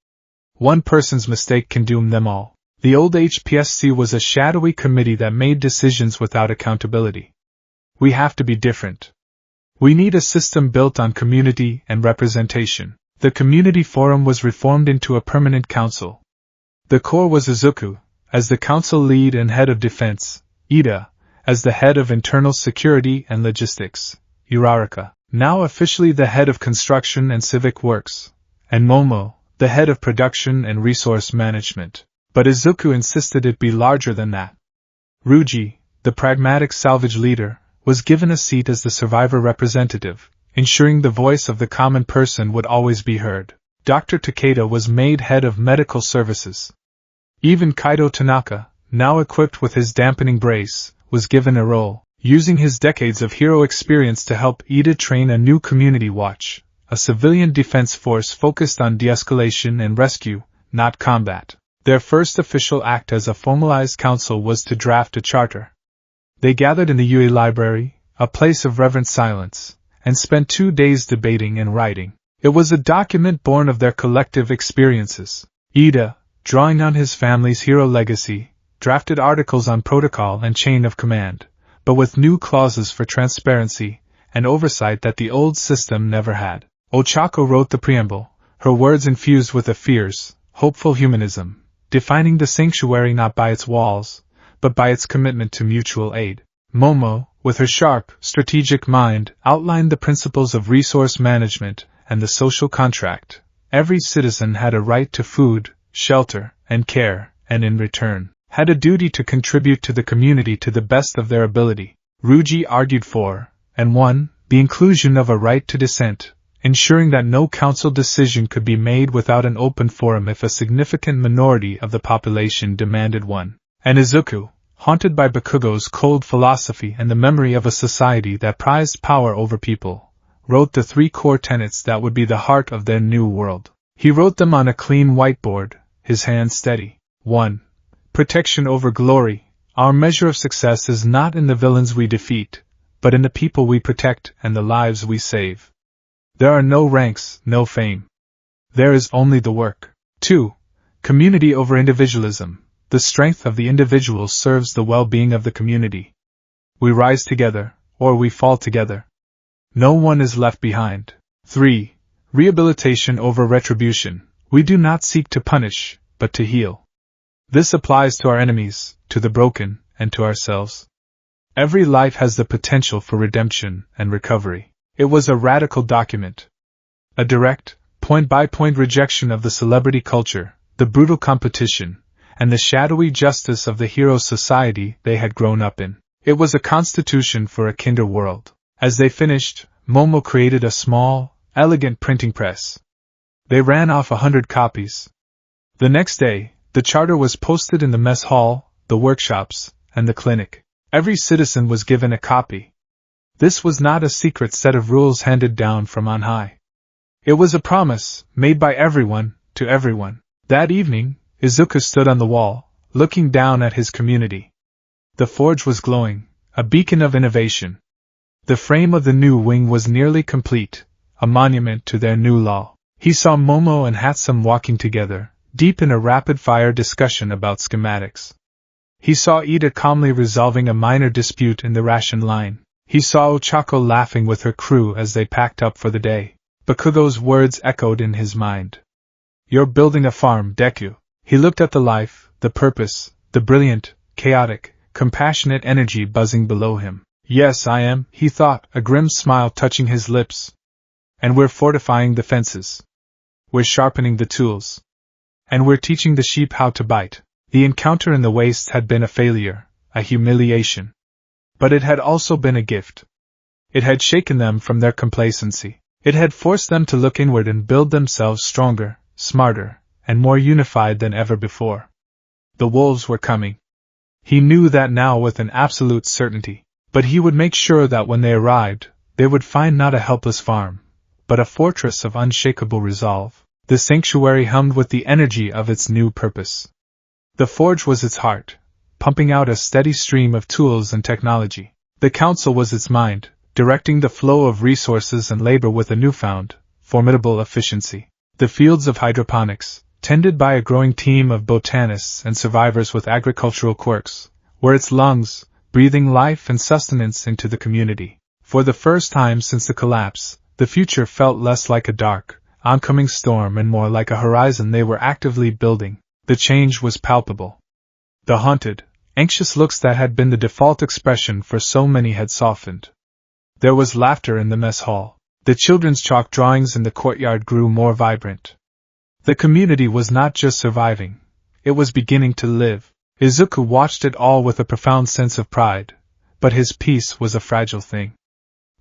One person's mistake can doom them all." The old HPSC was a shadowy committee that made decisions without accountability. "We have to be different. We need a system built on community and representation." The community forum was reformed into a permanent council. The core was Izuku, as the council lead and head of defense, Ida, as the head of internal security and logistics, Uraraka, now officially the head of construction and civic works, and Momo, the head of production and resource management. But Izuku insisted it be larger than that. Ruji, the pragmatic salvage leader, was given a seat as the survivor representative, ensuring the voice of the common person would always be heard. Dr. Takeda was made head of medical services. Even Kaido Tanaka, now equipped with his dampening brace, was given a role, using his decades of hero experience to help Ida train a new community watch, a civilian defense force focused on de-escalation and rescue, not combat. Their first official act as a formalized council was to draft a charter. They gathered in the UA library, a place of reverent silence, and spent 2 days debating and writing. It was a document born of their collective experiences. Ida, drawing on his family's hero legacy, drafted articles on protocol and chain of command, but with new clauses for transparency and oversight that the old system never had. Ochako wrote the preamble, her words infused with a fierce, hopeful humanism, defining the sanctuary not by its walls, but by its commitment to mutual aid. Momo, with her sharp, strategic mind, outlined the principles of resource management and the social contract. Every citizen had a right to food, shelter, and care, and in return, had a duty to contribute to the community to the best of their ability. Ryuji argued for, and won, the inclusion of a right to dissent, ensuring that no council decision could be made without an open forum if a significant minority of the population demanded one. And Izuku, haunted by Bakugo's cold philosophy and the memory of a society that prized power over people, wrote the 3 core tenets that would be the heart of their new world. He wrote them on a clean whiteboard, his hand steady. 1. Protection over glory. Our measure of success is not in the villains we defeat, but in the people we protect and the lives we save. There are no ranks, no fame. There is only the work. 2. Community over individualism. The strength of the individual serves the well-being of the community. We rise together, or we fall together. No one is left behind. 3. Rehabilitation over retribution. We do not seek to punish, but to heal. This applies to our enemies, to the broken, and to ourselves. Every life has the potential for redemption and recovery. It was a radical document. A direct, point-by-point rejection of the celebrity culture, the brutal competition, and the shadowy justice of the hero society they had grown up in. It was a constitution for a kinder world. As they finished, Momo created a small, elegant printing press. They ran off 100 copies. The next day, the charter was posted in the mess hall, the workshops, and the clinic. Every citizen was given a copy. This was not a secret set of rules handed down from on high. It was a promise, made by everyone, to everyone. That evening, Izuku stood on the wall, looking down at his community. The forge was glowing, a beacon of innovation. The frame of the new wing was nearly complete, a monument to their new law. He saw Momo and Hatsum walking together, deep in a rapid-fire discussion about schematics. He saw Ida calmly resolving a minor dispute in the ration line. He saw Ochako laughing with her crew as they packed up for the day. Bakugo's words echoed in his mind. You're building a farm, Deku. He looked at the life, the purpose, the brilliant, chaotic, compassionate energy buzzing below him. Yes, I am, he thought, a grim smile touching his lips. And we're fortifying the fences. We're sharpening the tools. And we're teaching the sheep how to bite. The encounter in the wastes had been a failure, a humiliation. But it had also been a gift. It had shaken them from their complacency. It had forced them to look inward and build themselves stronger, smarter, and more unified than ever before. The wolves were coming. He knew that now with an absolute certainty. But he would make sure that when they arrived, they would find not a helpless farm, but a fortress of unshakable resolve. The sanctuary hummed with the energy of its new purpose. The forge was its heart, pumping out a steady stream of tools and technology. The council was its mind, directing the flow of resources and labor with a newfound, formidable efficiency. The fields of hydroponics, tended by a growing team of botanists and survivors with agricultural quirks, were its lungs, breathing life and sustenance into the community. For the first time since the collapse, the future felt less like a dark, oncoming storm and more like a horizon they were actively building. The change was palpable. The haunted, anxious looks that had been the default expression for so many had softened. There was laughter in the mess hall. The children's chalk drawings in the courtyard grew more vibrant. The community was not just surviving, it was beginning to live. Izuku watched it all with a profound sense of pride, but his peace was a fragile thing.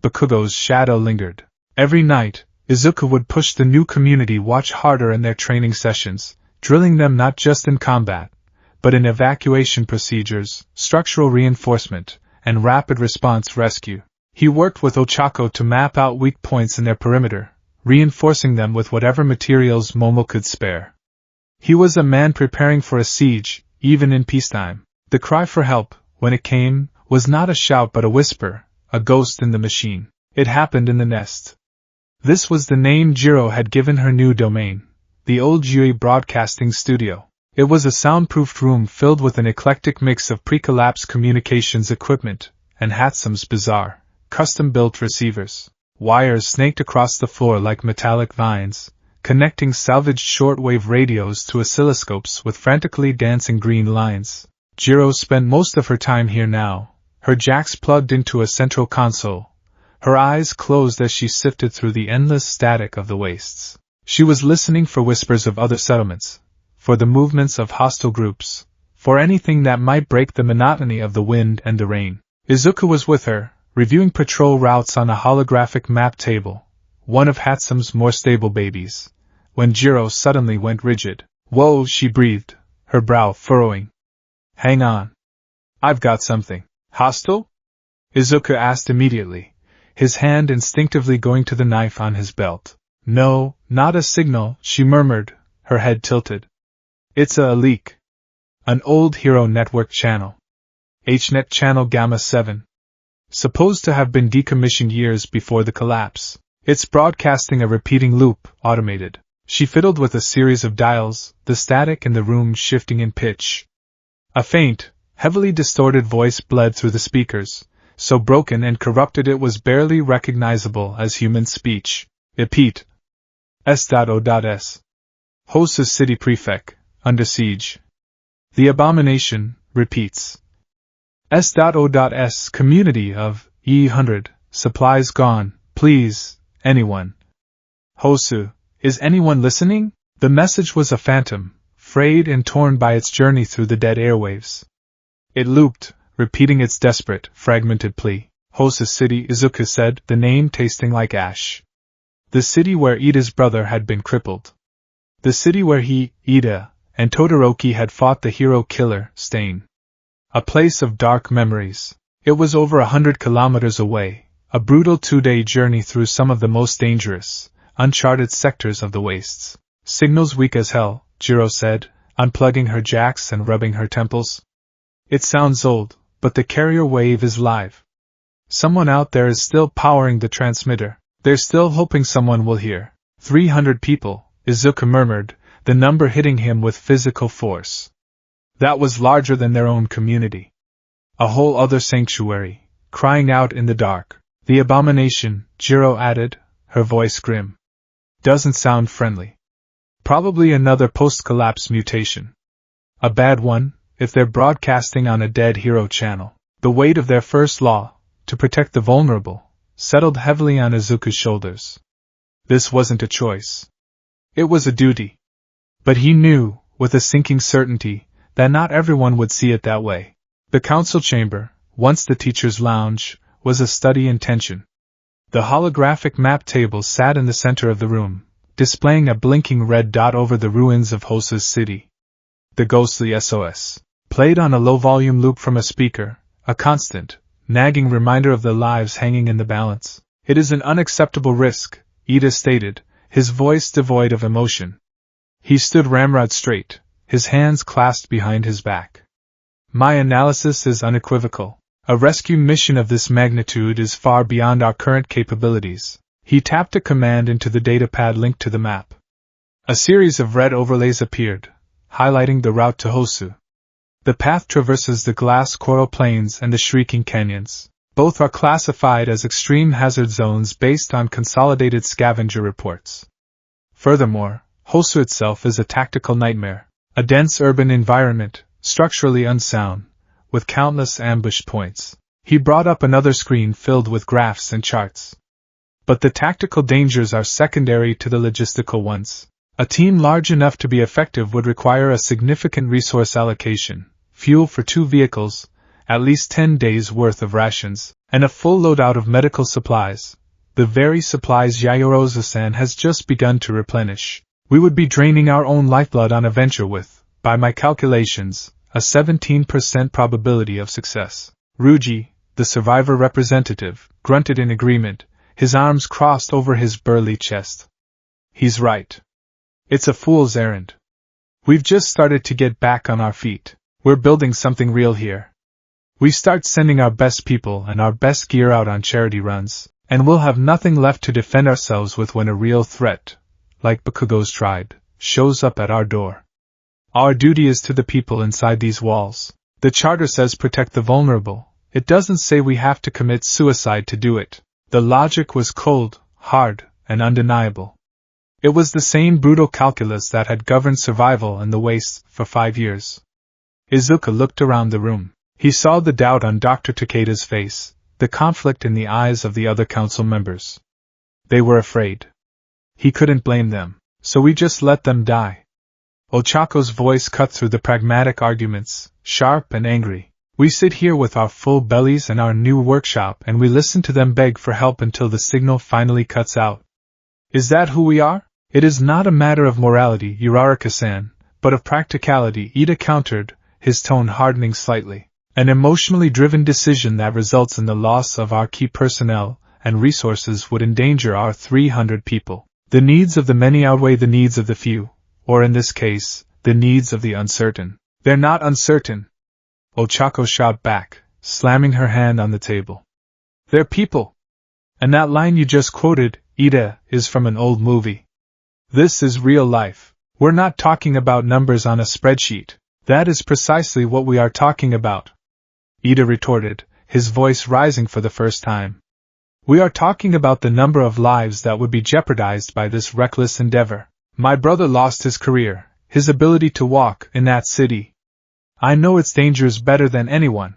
Bakugo's shadow lingered. Every night, Izuku would push the new community watch harder in their training sessions, drilling them not just in combat, but in evacuation procedures, structural reinforcement, and rapid response rescue. He worked with Ochako to map out weak points in their perimeter, reinforcing them with whatever materials Momo could spare. He was a man preparing for a siege, even in peacetime. The cry for help, when it came, was not a shout but a whisper, a ghost in the machine. It happened in the nest. This was the name Jiro had given her new domain, the Old Yui Broadcasting Studio. It was a soundproofed room filled with an eclectic mix of pre-collapse communications equipment, and Hatsum's bizarre, custom-built receivers. Wires snaked across the floor like metallic vines, connecting salvaged shortwave radios to oscilloscopes with frantically dancing green lines. Jiro spent most of her time here now, her jacks plugged into a central console, her eyes closed as she sifted through the endless static of the wastes. She was listening for whispers of other settlements, for the movements of hostile groups, for anything that might break the monotony of the wind and the rain. Izuku was with her, reviewing patrol routes on a holographic map table, one of Hatsume's more stable babies, when Jiro suddenly went rigid. "Whoa," she breathed, her brow furrowing. "Hang on. I've got something." "Hostile?" Izuku asked immediately, his hand instinctively going to the knife on his belt. "No, not a signal," she murmured, her head tilted. "It's a leak. An old Hero Network channel. HNet Channel Gamma 7. Supposed to have been decommissioned years before the collapse. It's broadcasting a repeating loop, automated." She fiddled with a series of dials, the static in the room shifting in pitch. A faint, heavily distorted voice bled through the speakers, so broken and corrupted it was barely recognizable as human speech. "Repeat. S.O.S. Hosu City Prefect, under siege. The abomination, repeats. S.O.S. Community of E100, supplies gone, please, anyone. Hosu, is anyone listening?" The message was a phantom, frayed and torn by its journey through the dead airwaves. It looped, repeating its desperate, fragmented plea. "Hosu City," Izuku said, the name tasting like ash. The city where Ida's brother had been crippled. The city where he, Ida, and Todoroki had fought the hero killer, Stain. A place of dark memories. It was over 100 kilometers away, a brutal 2-day journey through some of the most dangerous, uncharted sectors of the wastes. "Signal's weak as hell," Jiro said, unplugging her jacks and rubbing her temples. "It sounds old, but the carrier wave is live. Someone out there is still powering the transmitter. They're still hoping someone will hear." 300 people, Izuku murmured, the number hitting him with physical force. That was larger than their own community. A whole other sanctuary, crying out in the dark. "The abomination," Jiro added, her voice grim. "Doesn't sound friendly. Probably another post-collapse mutation. A bad one, if they're broadcasting on a dead hero channel." The weight of their first law, to protect the vulnerable, settled heavily on Izuku's shoulders. This wasn't a choice. It was a duty. But he knew, with a sinking certainty, that not everyone would see it that way. The council chamber, once the teacher's lounge, was a study in tension. The holographic map table sat in the center of the room, displaying a blinking red dot over the ruins of Hosu's city. The ghostly SOS, played on a low-volume loop from a speaker, a constant, nagging reminder of the lives hanging in the balance. "It is an unacceptable risk," Ida stated, his voice devoid of emotion. He stood ramrod straight, his hands clasped behind his back. "My analysis is unequivocal. A rescue mission of this magnitude is far beyond our current capabilities." He tapped a command into the datapad linked to the map. A series of red overlays appeared, highlighting the route to Hosu. The path traverses the glass coral plains and the shrieking canyons. Both are classified as extreme hazard zones based on consolidated scavenger reports. Furthermore, Hosu itself is a tactical nightmare, a dense urban environment, structurally unsound, with countless ambush points. He brought up another screen filled with graphs and charts. But the tactical dangers are secondary to the logistical ones. A team large enough to be effective would require a significant resource allocation, fuel for 2 vehicles, at least 10 days' worth of rations, and a full loadout of medical supplies, the very supplies Yayorozu-san has just begun to replenish. We would be draining our own lifeblood on a venture with, by my calculations, a 17% probability of success. Ruji, the survivor representative, grunted in agreement, his arms crossed over his burly chest. "He's right. It's a fool's errand. We've just started to get back on our feet. We're building something real here. We start sending our best people and our best gear out on charity runs, and we'll have nothing left to defend ourselves with when a real threat, like Bakugo's tribe, shows up at our door. Our duty is to the people inside these walls. The charter says protect the vulnerable. It doesn't say we have to commit suicide to do it." The logic was cold, hard, and undeniable. It was the same brutal calculus that had governed survival in the wastes for 5 years. Izuku looked around the room. He saw the doubt on Dr. Takeda's face, the conflict in the eyes of the other council members. They were afraid. He couldn't blame them, so we just let them die. Ochako's voice cut through the pragmatic arguments, sharp and angry. We sit here with our full bellies and our new workshop and we listen to them beg for help until the signal finally cuts out. Is that who we are? It is not a matter of morality, Uraraka-san, but of practicality, Ida countered, his tone hardening slightly. An emotionally driven decision that results in the loss of our key personnel and resources would endanger our 300 people. The needs of the many outweigh the needs of the few, or in this case, the needs of the uncertain. They're not uncertain, Ochako shot back, slamming her hand on the table. They're people. And that line you just quoted, Ida, is from an old movie. This is real life. We're not talking about numbers on a spreadsheet. That is precisely what we are talking about, Ida retorted, his voice rising for the first time. We are talking about the number of lives that would be jeopardized by this reckless endeavor. My brother lost his career, his ability to walk in that city. I know its dangers better than anyone.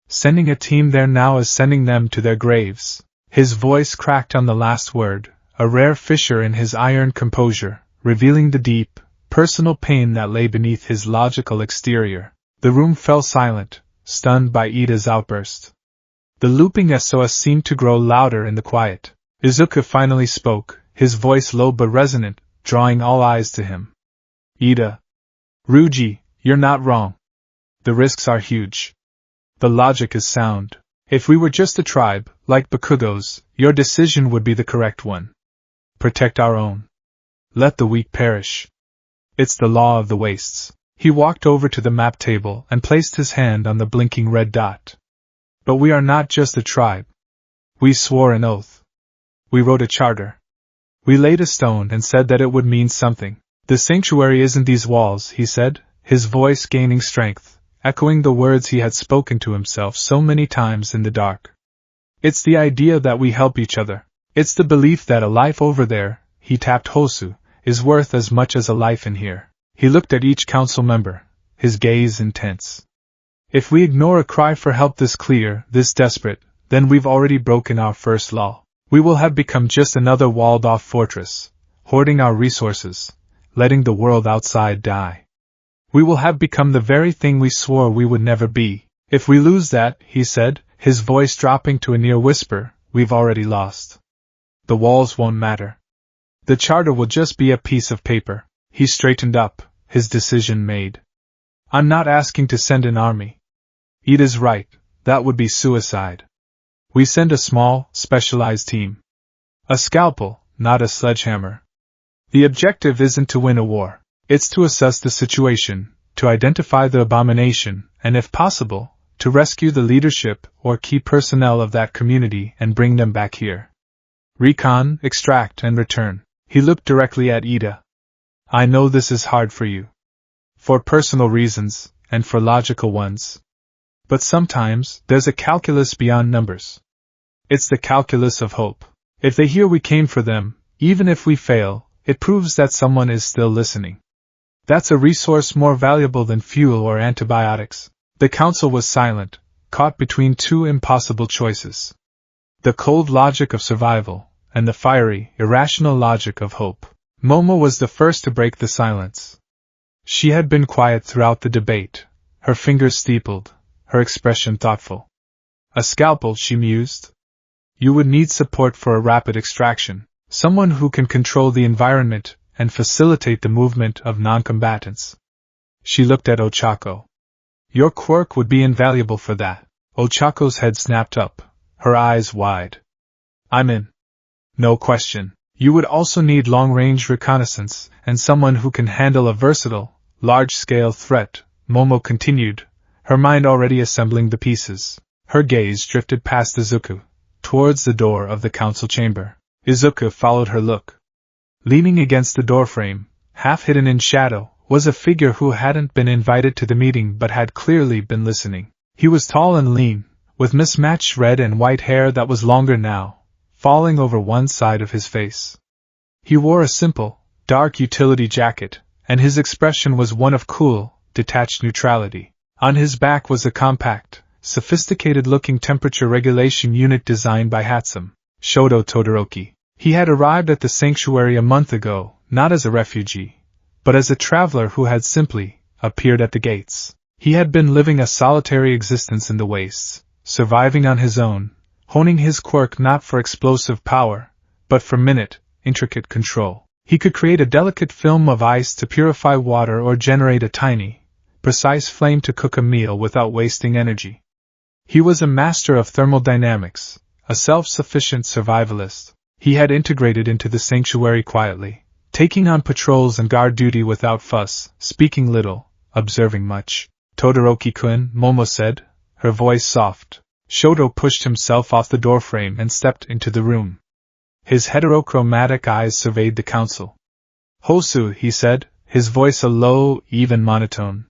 Sending a team there now is sending them to their graves. His voice cracked on the last word, a rare fissure in his iron composure, revealing the deep, personal pain that lay beneath his logical exterior. The room fell silent, stunned by Ida's outburst. The looping SOS seemed to grow louder in the quiet. Izuku finally spoke, his voice low but resonant, drawing all eyes to him. Ida. Ryuji, you're not wrong. The risks are huge. The logic is sound. If we were just a tribe, like Bakugo's, your decision would be the correct one. Protect our own. Let the weak perish. It's the law of the wastes. He walked over to the map table and placed his hand on the blinking red dot. But we are not just a tribe. We swore an oath. We wrote a charter. We laid a stone and said that it would mean something. The sanctuary isn't these walls, he said, his voice gaining strength, echoing the words he had spoken to himself so many times in the dark. It's the idea that we help each other. It's the belief that a life over there, he tapped Hosu, is worth as much as a life in here. He looked at each council member, his gaze intense. If we ignore a cry for help this clear, this desperate, then we've already broken our first law. We will have become just another walled-off fortress, hoarding our resources, letting the world outside die. We will have become the very thing we swore we would never be. If we lose that, he said, his voice dropping to a near whisper, we've already lost. The walls won't matter. The charter will just be a piece of paper. He straightened up, his decision made. I'm not asking to send an army. Ida's right, that would be suicide. We send a small, specialized team. A scalpel, not a sledgehammer. The objective isn't to win a war. It's to assess the situation, to identify the abomination, and if possible, to rescue the leadership or key personnel of that community and bring them back here. Recon, extract, and return. He looked directly at Ida. I know this is hard for you. For personal reasons, and for logical ones. But sometimes, there's a calculus beyond numbers. It's the calculus of hope. If they hear we came for them, even if we fail, it proves that someone is still listening. That's a resource more valuable than fuel or antibiotics. The council was silent, caught between two impossible choices. The cold logic of survival, and the fiery, irrational logic of hope. Momo was the first to break the silence. She had been quiet throughout the debate, her fingers steepled, her expression thoughtful. A scalpel, she mused. You would need support for a rapid extraction, someone who can control the environment and facilitate the movement of non-combatants. She looked at Ochako. Your quirk would be invaluable for that. Ochako's head snapped up, her eyes wide. I'm in. No question. You would also need long-range reconnaissance and someone who can handle a versatile, large-scale threat, Momo continued, her mind already assembling the pieces. Her gaze drifted past Izuku, towards the door of the council chamber. Izuku followed her look. Leaning against the doorframe, half hidden in shadow, was a figure who hadn't been invited to the meeting but had clearly been listening. He was tall and lean, with mismatched red and white hair that was longer now, falling over one side of his face. He wore a simple, dark utility jacket, and his expression was one of cool, detached neutrality. On his back was a compact, sophisticated-looking temperature regulation unit designed by Hatsum, Shoto Todoroki. He had arrived at the sanctuary a month ago, not as a refugee, but as a traveler who had simply appeared at the gates. He had been living a solitary existence in the wastes, surviving on his own, honing his quirk not for explosive power, but for intricate control. He could create a delicate film of ice to purify water or generate a tiny, precise flame to cook a meal without wasting energy. He was a master of thermodynamics, a self-sufficient survivalist. He had integrated into the sanctuary quietly, taking on patrols and guard duty without fuss, speaking little, observing much. "Todoroki-kun," Momo said, her voice soft. Shoto pushed himself off the doorframe and stepped into the room. His heterochromatic eyes surveyed the council. "Hosu," he said, his voice a low, even monotone.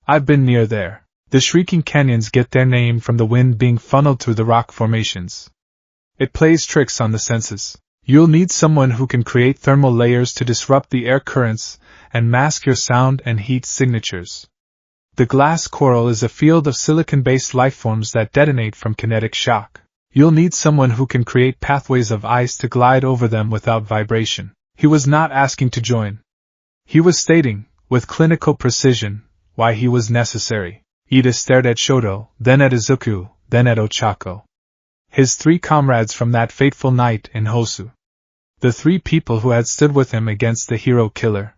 "I've been near there. The shrieking canyons get their name from the wind being funneled through the rock formations. It plays tricks on the senses. You'll need someone who can create thermal layers to disrupt the air currents and mask your sound and heat signatures. The glass coral is a field of silicon-based lifeforms that detonate from kinetic shock. You'll need someone who can create pathways of ice to glide over them without vibration." He was not asking to join. He was stating, with clinical precision, why he was necessary. Ida stared at Shoto, then at Izuku, then at Ochako. His three comrades from that fateful night in Hosu. The three people who had stood with him against the hero killer.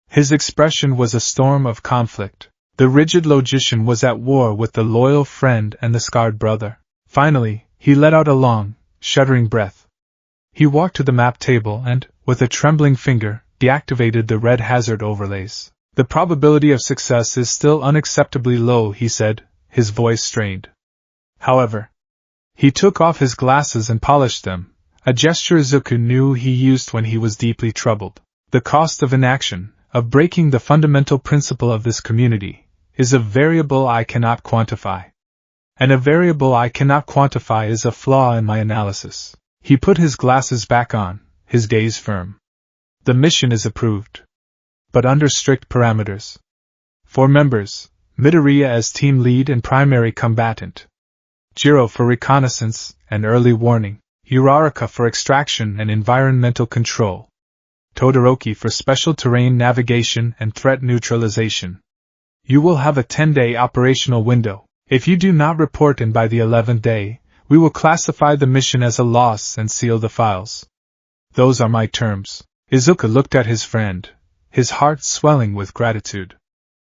His expression was a storm of conflict. The rigid logician was at war with the loyal friend and the scarred brother. Finally, he let out a long, shuddering breath. He walked to the map table and, with a trembling finger, deactivated the red hazard overlays. "The probability of success is still unacceptably low," he said, his voice strained. "However," he took off his glasses and polished them, a gesture Izuku knew he used when he was deeply troubled. "The cost of inaction, of breaking the fundamental principle of this community, is a variable I cannot quantify. And a variable I cannot quantify is a flaw in my analysis." He put his glasses back on, his gaze firm. "The mission is approved. But under strict parameters. 4 members, Midoriya as team lead and primary combatant. Jiro for reconnaissance and early warning. Uraraka for extraction and environmental control. Todoroki for special terrain navigation and threat neutralization. You will have a 10-day operational window. If you do not report in by the 11th day, we will classify the mission as a loss and seal the files. Those are my terms." Izuku looked at his friend, his heart swelling with gratitude.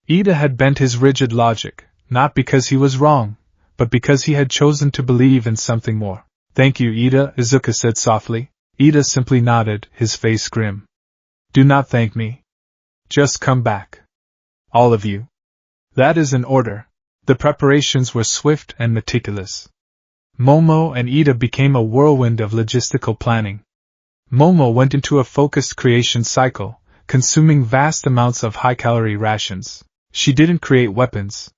Ida had bent his rigid logic, not because he was wrong, but because he had chosen to believe in something more. "Thank you, Ida," Izuku said softly. Ida simply nodded, his face grim. "Do not thank me. Just come back. All of you. That is an order." The preparations were swift and meticulous. Momo and Ida became a whirlwind of logistical planning. Momo went into a focused creation cycle, consuming vast amounts of high-calorie rations. She didn't create weapons.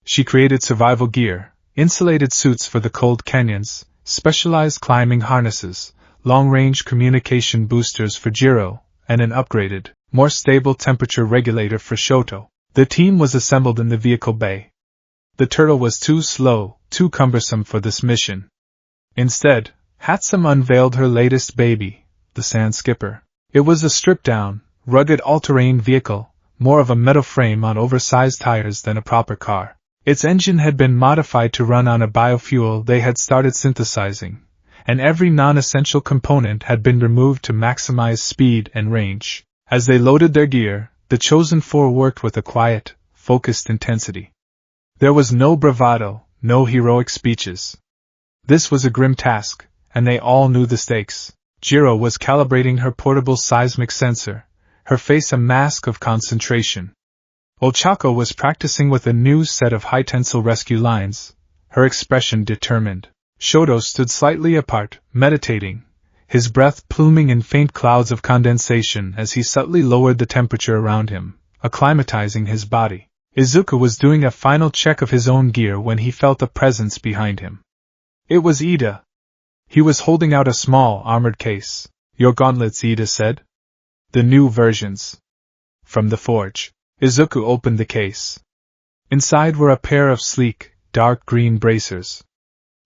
She created survival gear, insulated suits for the cold canyons, specialized climbing harnesses, long-range communication boosters for Jiro, and an upgraded, more stable temperature regulator for Shoto. The team was assembled in the vehicle bay. The turtle was too slow, too cumbersome for this mission. Instead, Hatsum unveiled her latest baby, the Sand Skipper. It was a stripped-down, rugged all-terrain vehicle, more of a metal frame on oversized tires than a proper car. Its engine had been modified to run on a biofuel they had started synthesizing, and every non-essential component had been removed to maximize speed and range. As they loaded their gear, the chosen four worked with a quiet, focused intensity. There was no bravado, no heroic speeches. This was a grim task, and they all knew the stakes. Jiro was calibrating her portable seismic sensor, her face a mask of concentration. Ochako was practicing with a new set of high-tensile rescue lines, her expression determined. Shoto stood slightly apart, meditating, his breath pluming in faint clouds of condensation as he subtly lowered the temperature around him, acclimatizing his body. Izuku was doing a final check of his own gear when he felt a presence behind him. It was Ida. He was holding out a small, armored case. Your gauntlets, Ida said. The new versions. From the forge. Izuku opened the case. Inside were a pair of sleek, dark green bracers.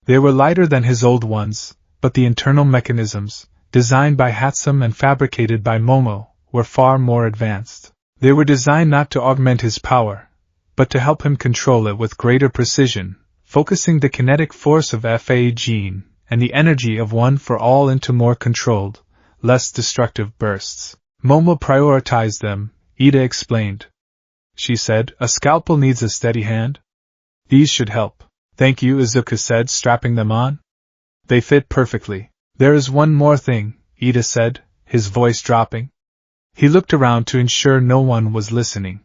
They were lighter than his old ones, but the internal mechanisms, designed by Hatsum and fabricated by Momo, were far more advanced. They were designed not to augment his power, but to help him control it with greater precision, focusing the kinetic force of Fa Gene and the energy of One for All into more controlled, less destructive bursts. Momo prioritized them, Ida explained. She said, a scalpel needs a steady hand. These should help. Thank you, Izuku said, strapping them on. They fit perfectly. There is one more thing, Ida said, his voice dropping. He looked around to ensure no one was listening.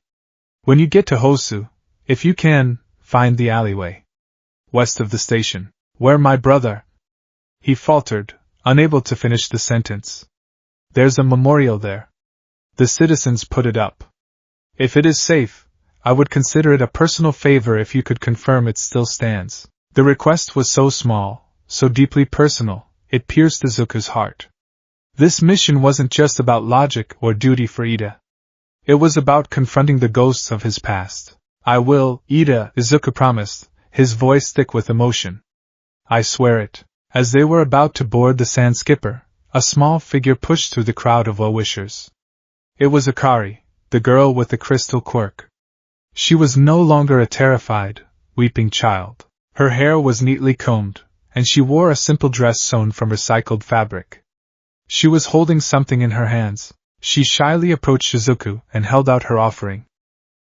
When you get to Hosu, if you can, find the alleyway west of the station. Where my brother? He faltered, unable to finish the sentence. There's a memorial there. The citizens put it up. If it is safe, I would consider it a personal favor if you could confirm it still stands. The request was so small, so deeply personal, it pierced Izuku's heart. This mission wasn't just about logic or duty for Ida. It was about confronting the ghosts of his past. I will, Ida, Izuku promised, his voice thick with emotion. I swear it. As they were about to board the sand skipper, a small figure pushed through the crowd of well-wishers. It was Akari, the girl with the crystal quirk. She was no longer a terrified, weeping child. Her hair was neatly combed, and she wore a simple dress sewn from recycled fabric. She was holding something in her hands. She shyly approached Izuku and held out her offering.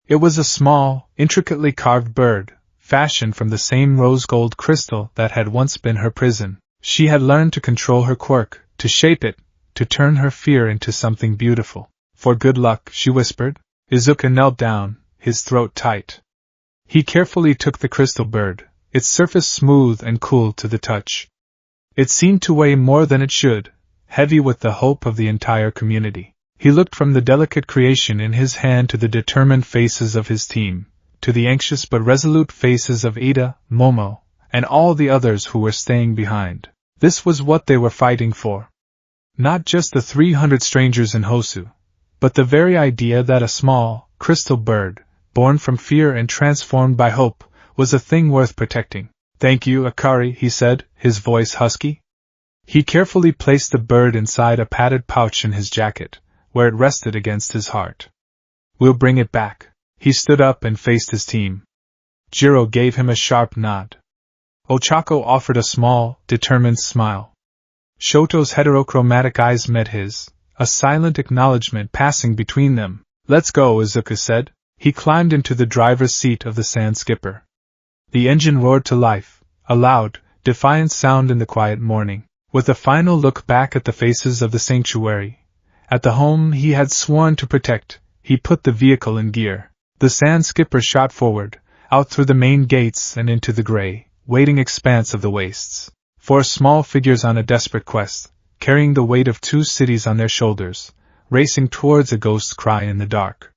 It was a small, intricately carved bird, fashioned from the same rose-gold crystal that had once been her prison. She had learned to control her quirk, to shape it, to turn her fear into something beautiful. For good luck, she whispered. Izuku knelt down, his throat tight. He carefully took the crystal bird, its surface smooth and cool to the touch. It seemed to weigh more than it should, heavy with the hope of the entire community. He looked from the delicate creation in his hand to the determined faces of his team, to the anxious but resolute faces of Ida, Momo, and all the others who were staying behind. This was what they were fighting for. Not just the 300 strangers in Hosu, but the very idea that a small, crystal bird, born from fear and transformed by hope, was a thing worth protecting. Thank you, Akari, he said, his voice husky. He carefully placed the bird inside a padded pouch in his jacket, where it rested against his heart. We'll bring it back. He stood up and faced his team. Jiro gave him a sharp nod. Ochako offered a small, determined smile. Shoto's heterochromatic eyes met his, a silent acknowledgement passing between them. Let's go, Izuku said. He climbed into the driver's seat of the sand skipper. The engine roared to life, a loud, defiant sound in the quiet morning. With a final look back at the faces of the sanctuary, at the home he had sworn to protect, he put the vehicle in gear. The sand skipper shot forward, out through the main gates and into the gray, waiting expanse of the wastes. 4 small figures on a desperate quest, carrying the weight of 2 cities on their shoulders, racing towards a ghost cry in the dark.